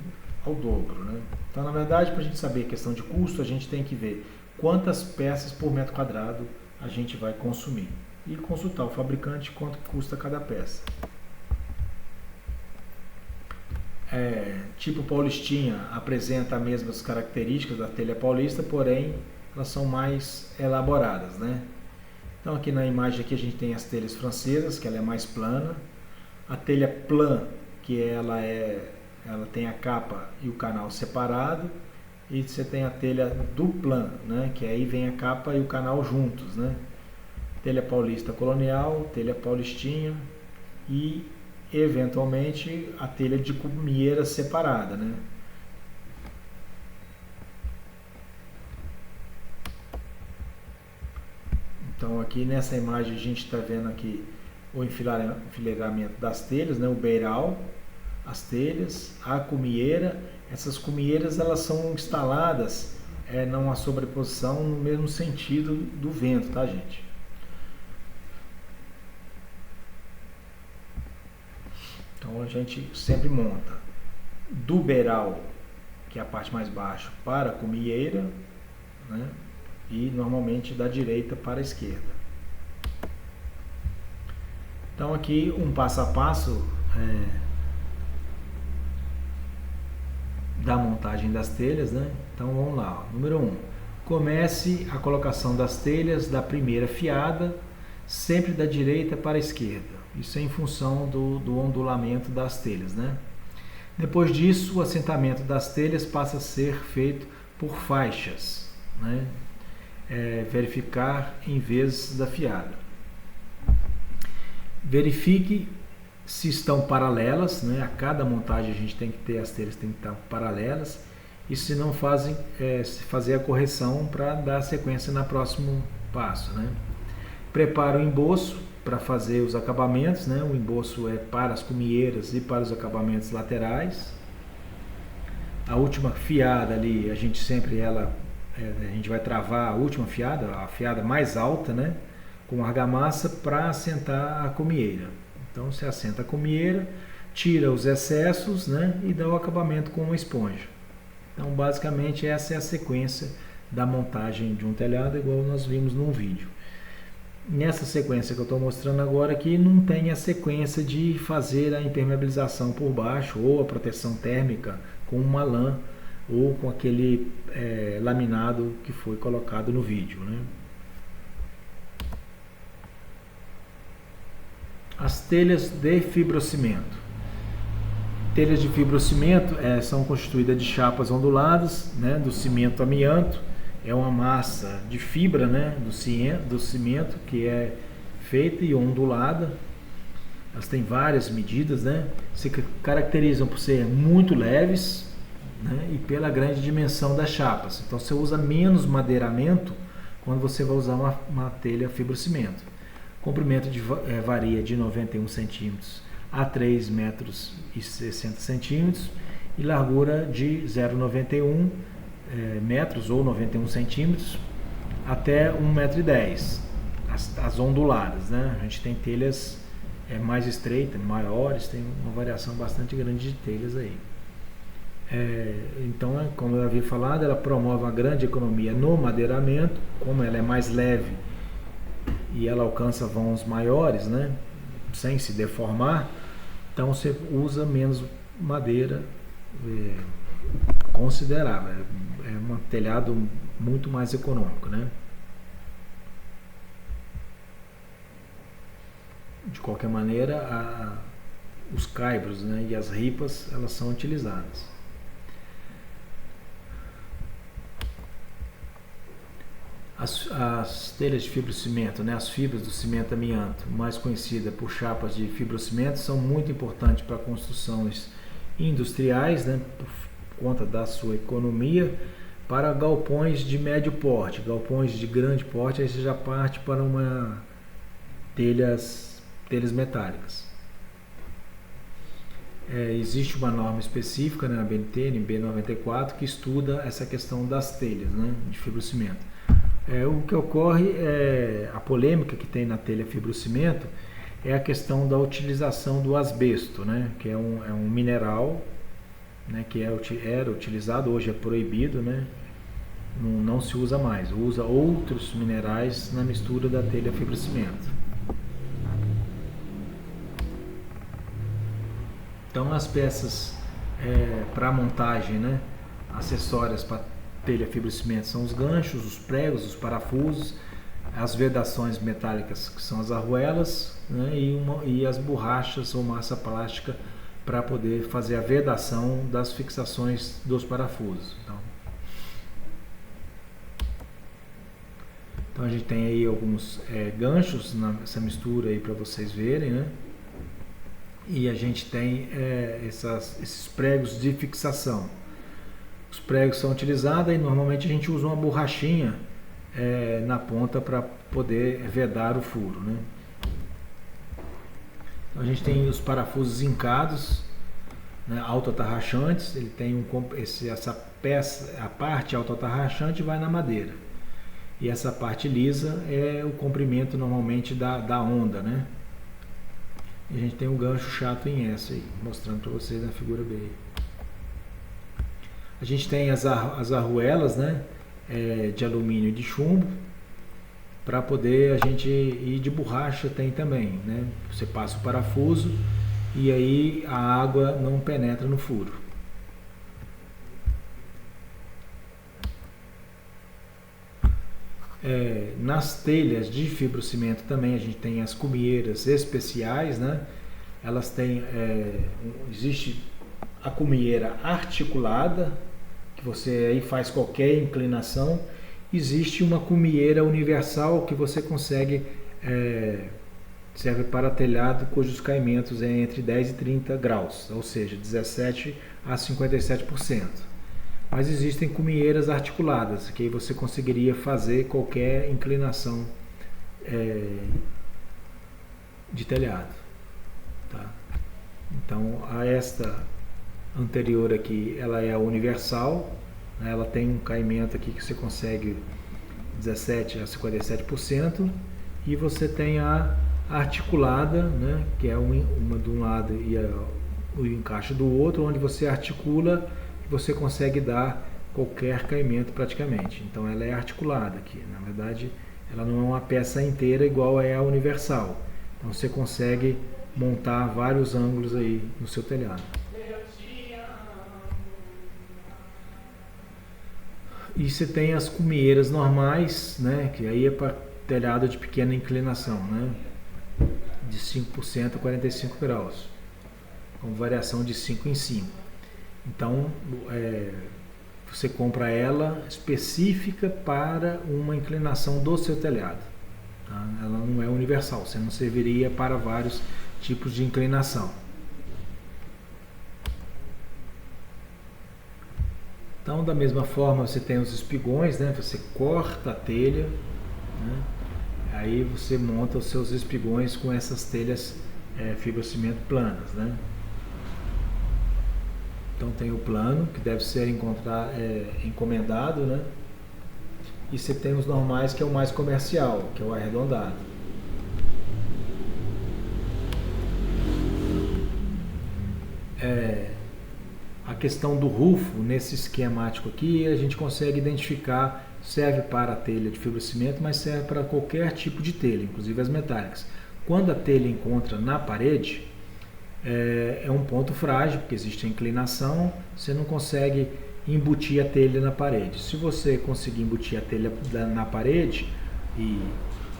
ao dobro, né? Então, na verdade, para a gente saber a questão de custo, a gente tem que ver quantas peças por metro quadrado a gente vai consumir e consultar o fabricante quanto custa cada peça. Tipo paulistinha apresenta as mesmas características da telha paulista, porém elas são mais elaboradas, né? Então, aqui na imagem aqui a gente tem as telhas francesas, que ela é mais plana. A telha plan, que ela tem a capa e o canal separado, e você tem a telha duplan, né, que aí vem a capa e o canal juntos, né? Telha paulista colonial, telha paulistinha e eventualmente a telha de cumieira separada, né? Então, aqui nessa imagem a gente está vendo aqui o enfileiramento das telhas, né? O beiral, as telhas, a cumieira. Essas cumieiras, elas são instaladas numa sobreposição no mesmo sentido do vento, tá, gente? Então a gente sempre monta do beiral, que é a parte mais baixa, para a cumieira, né? E normalmente da direita para a esquerda. Então aqui um passo a passo da montagem das telhas, né? Então vamos lá, ó. Número 1, comece a colocação das telhas da primeira fiada, sempre da direita para a esquerda. Isso é em função do ondulamento das telhas, né? Depois disso, o assentamento das telhas passa a ser feito por faixas, né? Verificar em vez da fiada. Verifique se estão paralelas, né? A cada montagem a gente tem que ter, as telhas têm que estar paralelas, e se não fazem, fazer a correção para dar sequência no próximo passo, né? Prepara o emboço para fazer os acabamentos, né? O emboço é para as cumieiras e para os acabamentos laterais. A última fiada ali, a gente sempre a gente vai travar a última fiada, a fiada mais alta, né? Com argamassa para assentar a cumieira. Então você assenta a cumieira, tira os excessos, né? E dá o acabamento com uma esponja. Então basicamente essa é a sequência da montagem de um telhado, igual nós vimos num vídeo. Nessa sequência que eu estou mostrando agora aqui, não tem a sequência de fazer a impermeabilização por baixo ou a proteção térmica com uma lã ou com aquele laminado que foi colocado no vídeo, né? As telhas de fibrocimento. Telhas de fibrocimento são constituídas de chapas onduladas, né, do cimento amianto. É uma massa de fibra, né, do cimento que é feita e ondulada. Elas têm várias medidas, né? Se caracterizam por ser muito leves, né? E pela grande dimensão das chapas. Então você usa menos madeiramento quando você vai usar uma telha fibrocimento. O comprimento varia de 91 centímetros a 3,60 metros e largura de 0,91 metros ou 91 centímetros até 1,10 metro, as onduladas, né? A gente tem telhas mais estreitas, maiores, tem uma variação bastante grande de telhas aí. Então, como eu havia falado, ela promove uma grande economia no madeiramento, como ela é mais leve e ela alcança vãos maiores, né? Sem se deformar, então você usa menos madeira considerável. É um telhado muito mais econômico, né? De qualquer maneira, os caibros, né, e as ripas, elas são utilizadas. As telhas de fibrocimento, né, as fibras do cimento amianto, mais conhecida por chapas de fibrocimento, são muito importantes para construções industriais, né, por conta da sua economia, para galpões de médio porte. Galpões de grande porte, aí você já parte para telhas metálicas. Existe uma norma específica, né, na BNT, NB 94, que estuda essa questão das telhas, né, de fibrocimento. O que ocorre a polêmica que tem na telha fibrocimento é a questão da utilização do asbesto, né, que é um mineral, né, que era utilizado, hoje é proibido, né, não se usa mais, usa outros minerais na mistura da telha fibrocimento. Então as peças para montagem, né, acessórias para telha fibrocimento são os ganchos, os pregos, os parafusos, as vedações metálicas, que são as arruelas, né, e as borrachas ou massa plástica para poder fazer a vedação das fixações dos parafusos. Então a gente tem aí alguns ganchos nessa mistura aí para vocês verem, né? E a gente tem esses pregos de fixação. Os pregos são utilizados e normalmente a gente usa uma borrachinha na ponta para poder vedar o furo, né? Então a gente tem os parafusos zincados, né, autoatarrachantes. Ele tem essa peça, a parte autoatarrachante vai na madeira e essa parte lisa é o comprimento normalmente da onda, né? E a gente tem um gancho chato em S aí, mostrando para vocês na figura B. A gente tem as arruelas, né, de alumínio e de chumbo, para poder a gente ir de borracha tem também, né? Você passa o parafuso e aí a água não penetra no furo. Nas telhas de fibrocimento também a gente tem as cumieiras especiais, né? Elas têm, existe a cumieira articulada, que você aí faz qualquer inclinação. Existe uma cumieira universal que você consegue, serve para telhado cujos caimentos é entre 10 e 30 graus, ou seja, 17 a 57%. Mas existem cumieiras articuladas, que aí você conseguiria fazer qualquer inclinação de telhado. Tá? Então, a esta anterior aqui, ela é a universal, né? Ela tem um caimento aqui que você consegue 17 a 57%, e você tem a articulada, né? Que é uma de um lado e o encaixe do outro, onde você articula e você consegue dar qualquer caimento praticamente. Então ela é articulada aqui, na verdade ela não é uma peça inteira igual é a universal. Então você consegue montar vários ângulos aí no seu telhado. E você tem as cumieiras normais, né, que aí é para telhado de pequena inclinação, né, de 5% a 45 graus, com variação de 5 em 5. Então, você compra ela específica para uma inclinação do seu telhado. Tá? Ela não é universal, você não serviria para vários tipos de inclinação. Então, da mesma forma, você tem os espigões, né? Você corta a telha, né? Aí você monta os seus espigões com essas telhas fibrocimento planas, né? Então tem o plano, que deve ser encomendado, né? E você tem os normais, que é o mais comercial, que é o arredondado. A questão do rufo, nesse esquemático aqui, a gente consegue identificar, serve para a telha de fibrocimento, mas serve para qualquer tipo de telha, inclusive as metálicas. Quando a telha encontra na parede, é um ponto frágil, porque existe a inclinação, você não consegue embutir a telha na parede. Se você conseguir embutir a telha na parede, e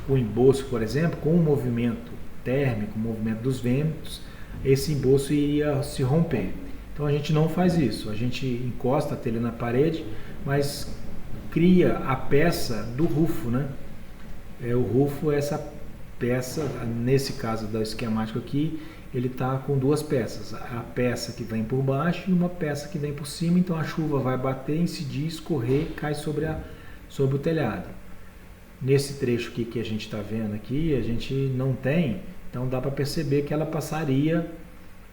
o emboço, por exemplo, com o movimento térmico, o movimento dos ventos, esse emboço iria se romper. Então a gente não faz isso, a gente encosta a telha na parede, mas cria a peça do rufo, né? O rufo é essa peça, nesse caso do esquemático aqui, ele está com duas peças, a peça que vem por baixo e uma peça que vem por cima, então a chuva vai bater, incidir, escorrer, cai sobre o telhado. Nesse trecho aqui que a gente está vendo aqui, a gente não tem, então dá para perceber que ela passaria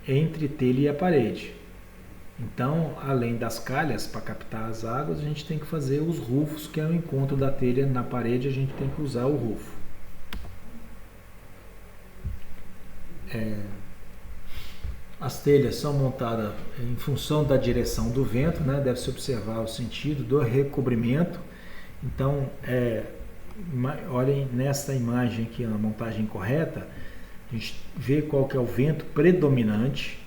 entre telha e a parede. Então, além das calhas para captar as águas, a gente tem que fazer os rufos, que é o encontro da telha na parede, a gente tem que usar o rufo. As telhas são montadas em função da direção do vento, né? Deve-se observar o sentido do recobrimento. Então, olhem nessa imagem aqui, a montagem correta, a gente vê qual que é o vento predominante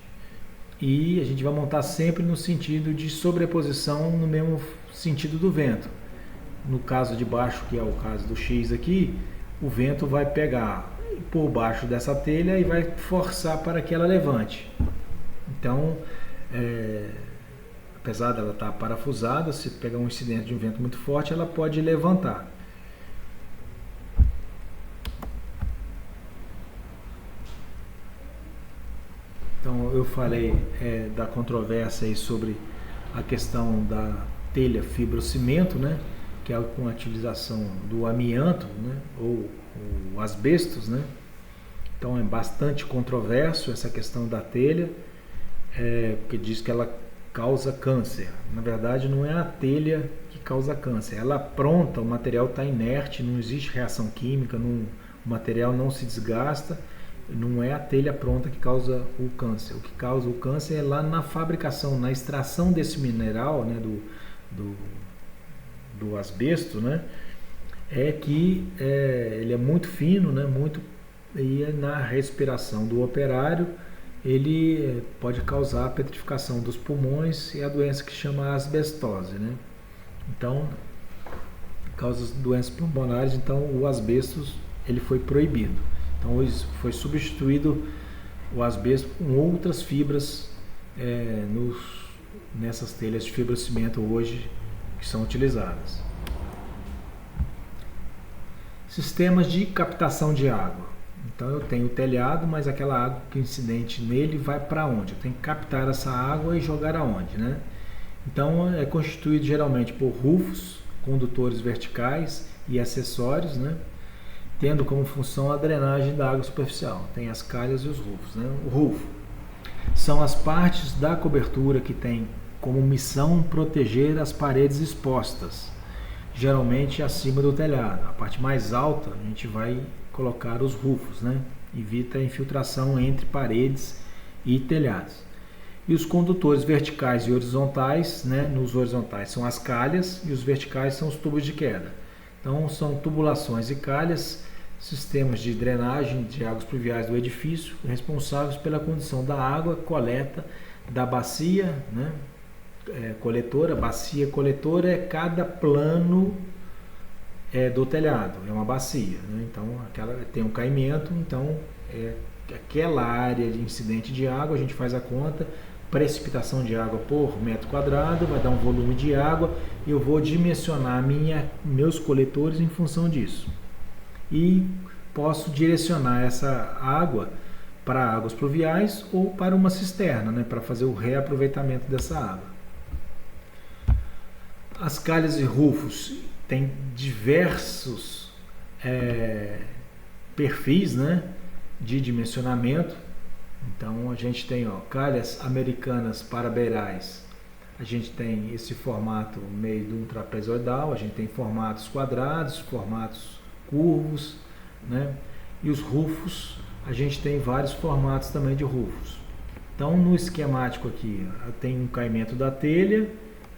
e a gente vai montar sempre no sentido de sobreposição, no mesmo sentido do vento. No caso de baixo, que é o caso do X aqui, o vento vai pegar por baixo dessa telha e vai forçar para que ela levante. Então, apesar dela estar parafusada, se pegar um incidente de um vento muito forte, ela pode levantar. Então, eu falei da controvérsia aí sobre a questão da telha fibrocimento, né, que é com a utilização do amianto, né, ou o asbestos, né? Então é bastante controverso essa questão da telha, porque diz que ela causa câncer. Na verdade, não é a telha que causa câncer, ela apronta, o material está inerte, não existe reação química, o material não se desgasta. Não é a telha pronta que causa o câncer. O que causa o câncer é lá na fabricação, na extração desse mineral, né, do asbesto, né, que ele é muito fino, né, e na respiração do operário ele pode causar a petrificação dos pulmões e a doença que chama asbestose, né? Então, causa doenças pulmonares. Então, o asbesto ele foi proibido. Então, foi substituído o asbesto com outras fibras nessas telhas de fibrocimento hoje que são utilizadas. Sistemas de captação de água. Então, eu tenho o telhado, mas aquela água que incidente nele vai para onde? Eu tenho que captar essa água e jogar aonde, né? Então, é constituído geralmente por rufos, condutores verticais e acessórios, né, tendo como função a drenagem da água superficial. Tem as calhas e os rufos, né? O rufo são as partes da cobertura que tem como missão proteger as paredes expostas, geralmente acima do telhado. A parte mais alta a gente vai colocar os rufos, né? Evita a infiltração entre paredes e telhados. E os condutores verticais e horizontais, né? Nos horizontais são as calhas e os verticais são os tubos de queda. Então, são tubulações e calhas, sistemas de drenagem de águas pluviais do edifício, responsáveis pela condução da água, coleta da bacia, né? Coletora. Bacia coletora é cada plano do telhado, é uma bacia, né? Então, tem um caimento, então aquela área de incidente de água, a gente faz a conta, precipitação de água por metro quadrado, vai dar um volume de água, e eu vou dimensionar meus coletores em função disso. E posso direcionar essa água para águas pluviais ou para uma cisterna, né, para fazer o reaproveitamento dessa água. As calhas e rufos têm diversos perfis, né, de dimensionamento. Então a gente tem calhas americanas para beirais. A gente tem esse formato meio de um trapezoidal, a gente tem formatos quadrados, formatos curvos, né? E os rufos, a gente tem vários formatos também de rufos. Então no esquemático aqui tem um caimento da telha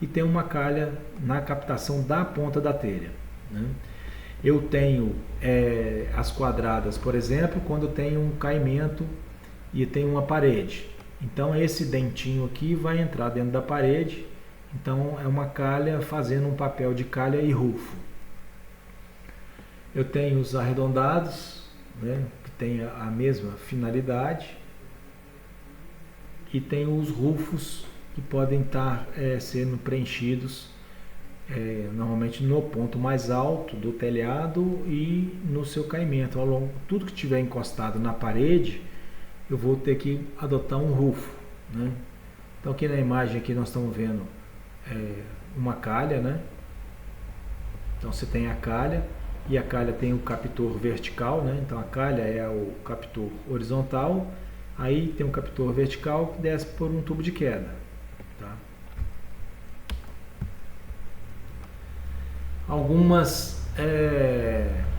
e tem uma calha na captação da ponta da telha, né? Eu tenho as quadradas, por exemplo, quando eu tenho um caimento e tem uma parede. Então esse dentinho aqui vai entrar dentro da parede. Então é uma calha fazendo um papel de calha e rufo. Eu tenho os arredondados, né, que tem a mesma finalidade. E tem os rufos que podem estar sendo preenchidos normalmente no ponto mais alto do telhado e no seu caimento. Ao longo, tudo que estiver encostado na parede, eu vou ter que adotar um rufo, né? Então aqui na imagem aqui nós estamos vendo uma calha, né? Então você tem a calha e a calha tem o captor vertical, né? Então a calha é o captor horizontal, aí tem um captor vertical que desce por um tubo de queda, tá? Algumas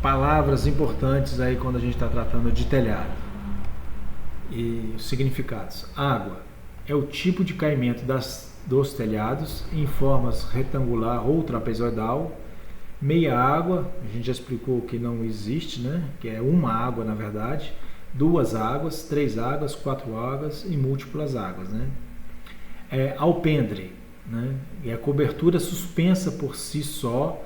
palavras importantes aí quando a gente está tratando de telhado e os significados. Água é o tipo de caimento dos telhados em formas retangular ou trapezoidal. Meia água, a gente já explicou que não existe, né? Que é uma água na verdade. 2 águas, 3 águas, 4 águas e múltiplas águas, né? Alpendre, né? É a cobertura suspensa por si só,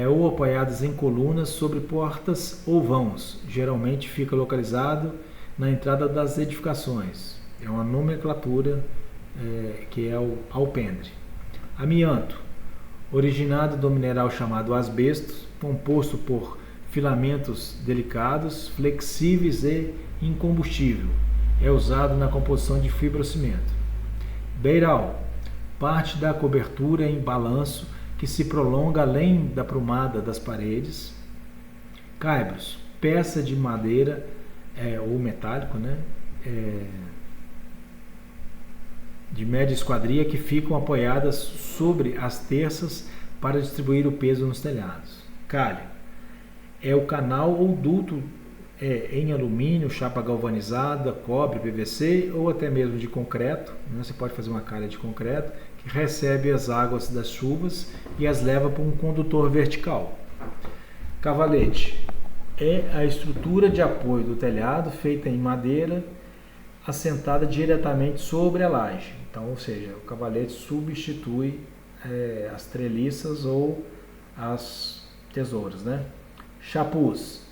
ou apoiadas em colunas sobre portas ou vãos. Geralmente fica localizado na entrada das edificações. É uma nomenclatura que é o alpendre. Amianto, originado do mineral chamado asbesto, composto por filamentos delicados, flexíveis e incombustível. É usado na composição de fibrocimento. Beiral, parte da cobertura em balanço que se prolonga além da prumada das paredes. Caibros, peça de madeira ou metálico, né? De média esquadria que ficam apoiadas sobre as terças para distribuir o peso nos telhados. Calha é o canal ou duto em alumínio, chapa galvanizada, cobre, PVC ou até mesmo de concreto, né? Você pode fazer uma calha de concreto que recebe as águas das chuvas e as leva para um condutor vertical. Cavalete é a estrutura de apoio do telhado feita em madeira assentada diretamente sobre a laje. Então, ou seja, o cavalete substitui as treliças ou as tesouras, né? Chapuz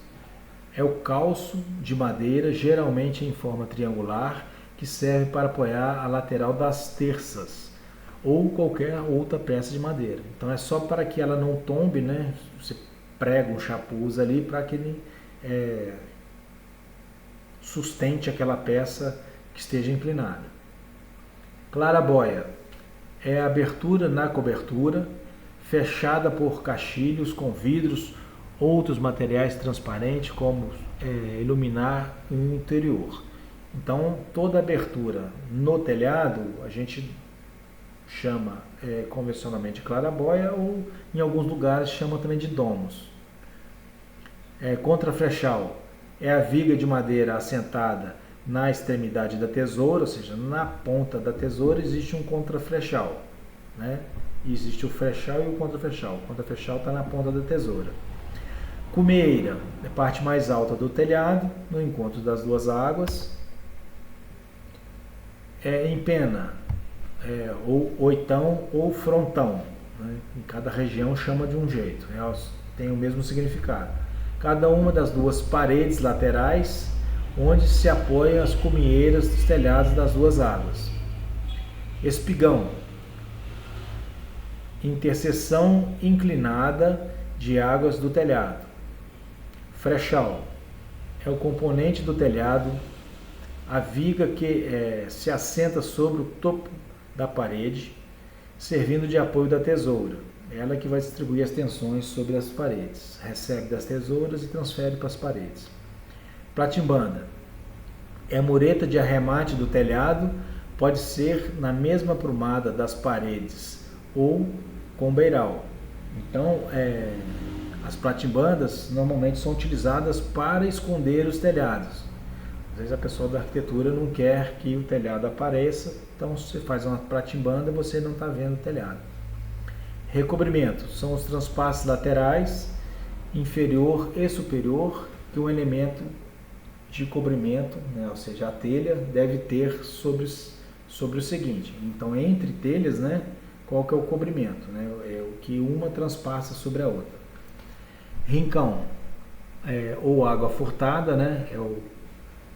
é o calço de madeira, geralmente em forma triangular, que serve para apoiar a lateral das terças ou qualquer outra peça de madeira. Então é só para que ela não tombe, né? Você prega um chapuz ali para que ele sustente aquela peça que esteja inclinada. Claraboia é a abertura na cobertura, fechada por caixilhos com vidros, outros materiais transparentes, como iluminar o interior. Então, toda abertura no telhado, a gente chama convencionalmente de claraboia ou, em alguns lugares, chama também de domos. Contraflechal é a viga de madeira assentada na extremidade da tesoura, ou seja, na ponta da tesoura existe um contraflechal, né? Existe o flechal e o contraflechal. O contraflechal está na ponta da tesoura. Cumeira é a parte mais alta do telhado, no encontro das duas águas. Empena, ou oitão ou frontão, né? Em cada região chama de um jeito, tem o mesmo significado. Cada uma das duas paredes laterais onde se apoiam as cumeeiras dos telhados das duas águas. Espigão, interseção inclinada de águas do telhado. Frechal é o componente do telhado a viga que se assenta sobre o topo da parede, servindo de apoio da tesoura. Ela que vai distribuir as tensões sobre as paredes, recebe das tesouras e transfere para as paredes. Platimbanda é a mureta de arremate do telhado, pode ser na mesma aprumada das paredes ou com beiral. Então, as platimbandas normalmente são utilizadas para esconder os telhados. Às vezes a pessoa da arquitetura não quer que o telhado apareça, então se você faz uma platimbanda, você não está vendo o telhado. Recobrimento são os transpassos laterais, inferior e superior, que um elemento de cobrimento, né, ou seja, a telha deve ter sobre o seguinte. Então, entre telhas, né, qual que é o cobrimento? Né? É o que uma transpassa sobre a outra. Rincão, ou água furtada, né, é o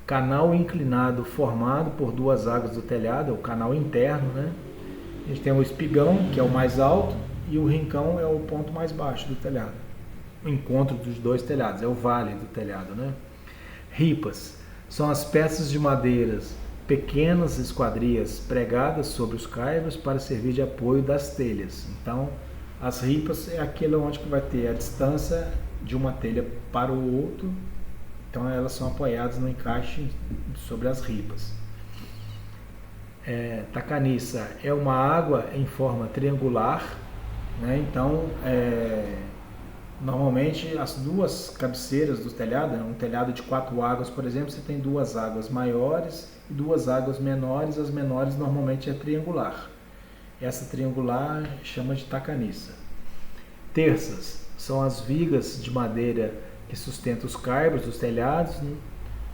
canal inclinado formado por duas águas do telhado, é o canal interno. Né? A gente tem o espigão, que é o mais alto, e o rincão é o ponto mais baixo do telhado. O encontro dos dois telhados, é o vale do telhado. Né? Ripas são as peças de madeiras, pequenas esquadrias pregadas sobre os caibros para servir de apoio das telhas. Então, as ripas é aquele onde que vai ter a distância de uma telha para o outro. Então, elas são apoiadas no encaixe sobre as ripas. Tacaniça é uma água em forma triangular, né? Então, normalmente as duas cabeceiras do telhado, um telhado de 4 águas, por exemplo, você tem 2 águas maiores e 2 águas menores. As menores normalmente é triangular. Essa triangular chama de tacaniça. Terças são as vigas de madeira que sustentam os caibros dos telhados.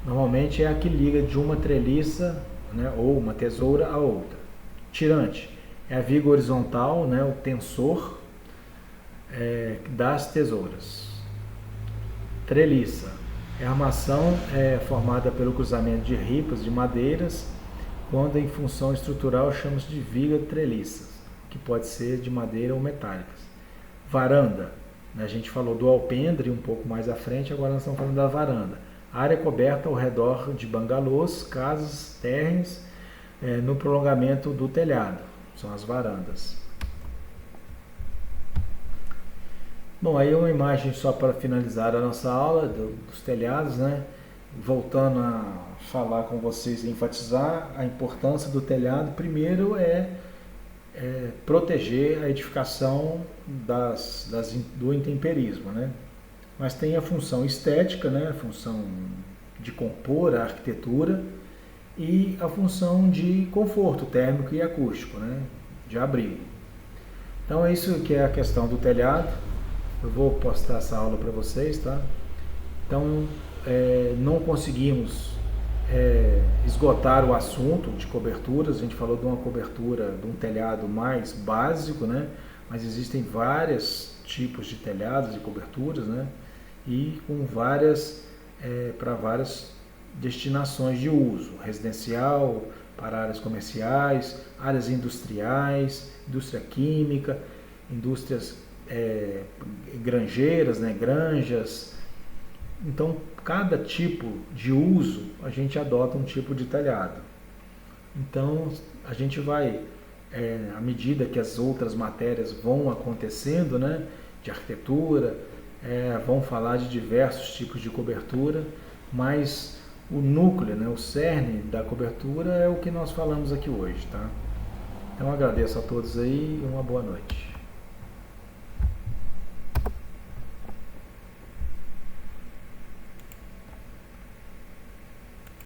Normalmente é a que liga de uma treliça, né, ou uma tesoura a outra. Tirante é a viga horizontal, né, o tensor das tesouras. Treliça é a armação formada pelo cruzamento de ripas de madeiras, quando em função estrutural chama-se de viga treliças, que pode ser de madeira ou metálicas. Varanda, a gente falou do alpendre um pouco mais à frente, agora nós estamos falando da varanda. Área coberta ao redor de bangalôs, casas térreas, no prolongamento do telhado, são as varandas. Bom, aí uma imagem só para finalizar a nossa aula dos telhados, né? Voltando a falar com vocês, enfatizar a importância do telhado. Primeiro proteger a edificação do intemperismo, né? Mas tem a função estética, né? A função de compor a arquitetura e a função de conforto térmico e acústico, né? De abrigo. Então é isso que é a questão do telhado. Eu vou postar essa aula para vocês, tá? Então, não conseguimos esgotar o assunto de coberturas. A gente falou de uma cobertura, de um telhado mais básico, né? Mas existem vários tipos de telhados e coberturas, né? E com para várias destinações de uso: residencial, para áreas comerciais, áreas industriais, indústria química, indústrias granjeiras, né, granjas. Então, cada tipo de uso, a gente adota um tipo de telhado. Então, a gente vai, à medida que as outras matérias vão acontecendo, né, de arquitetura, vão falar de diversos tipos de cobertura, mas o núcleo, né, o cerne da cobertura é o que nós falamos aqui hoje, tá? Então, agradeço a todos aí e uma boa noite.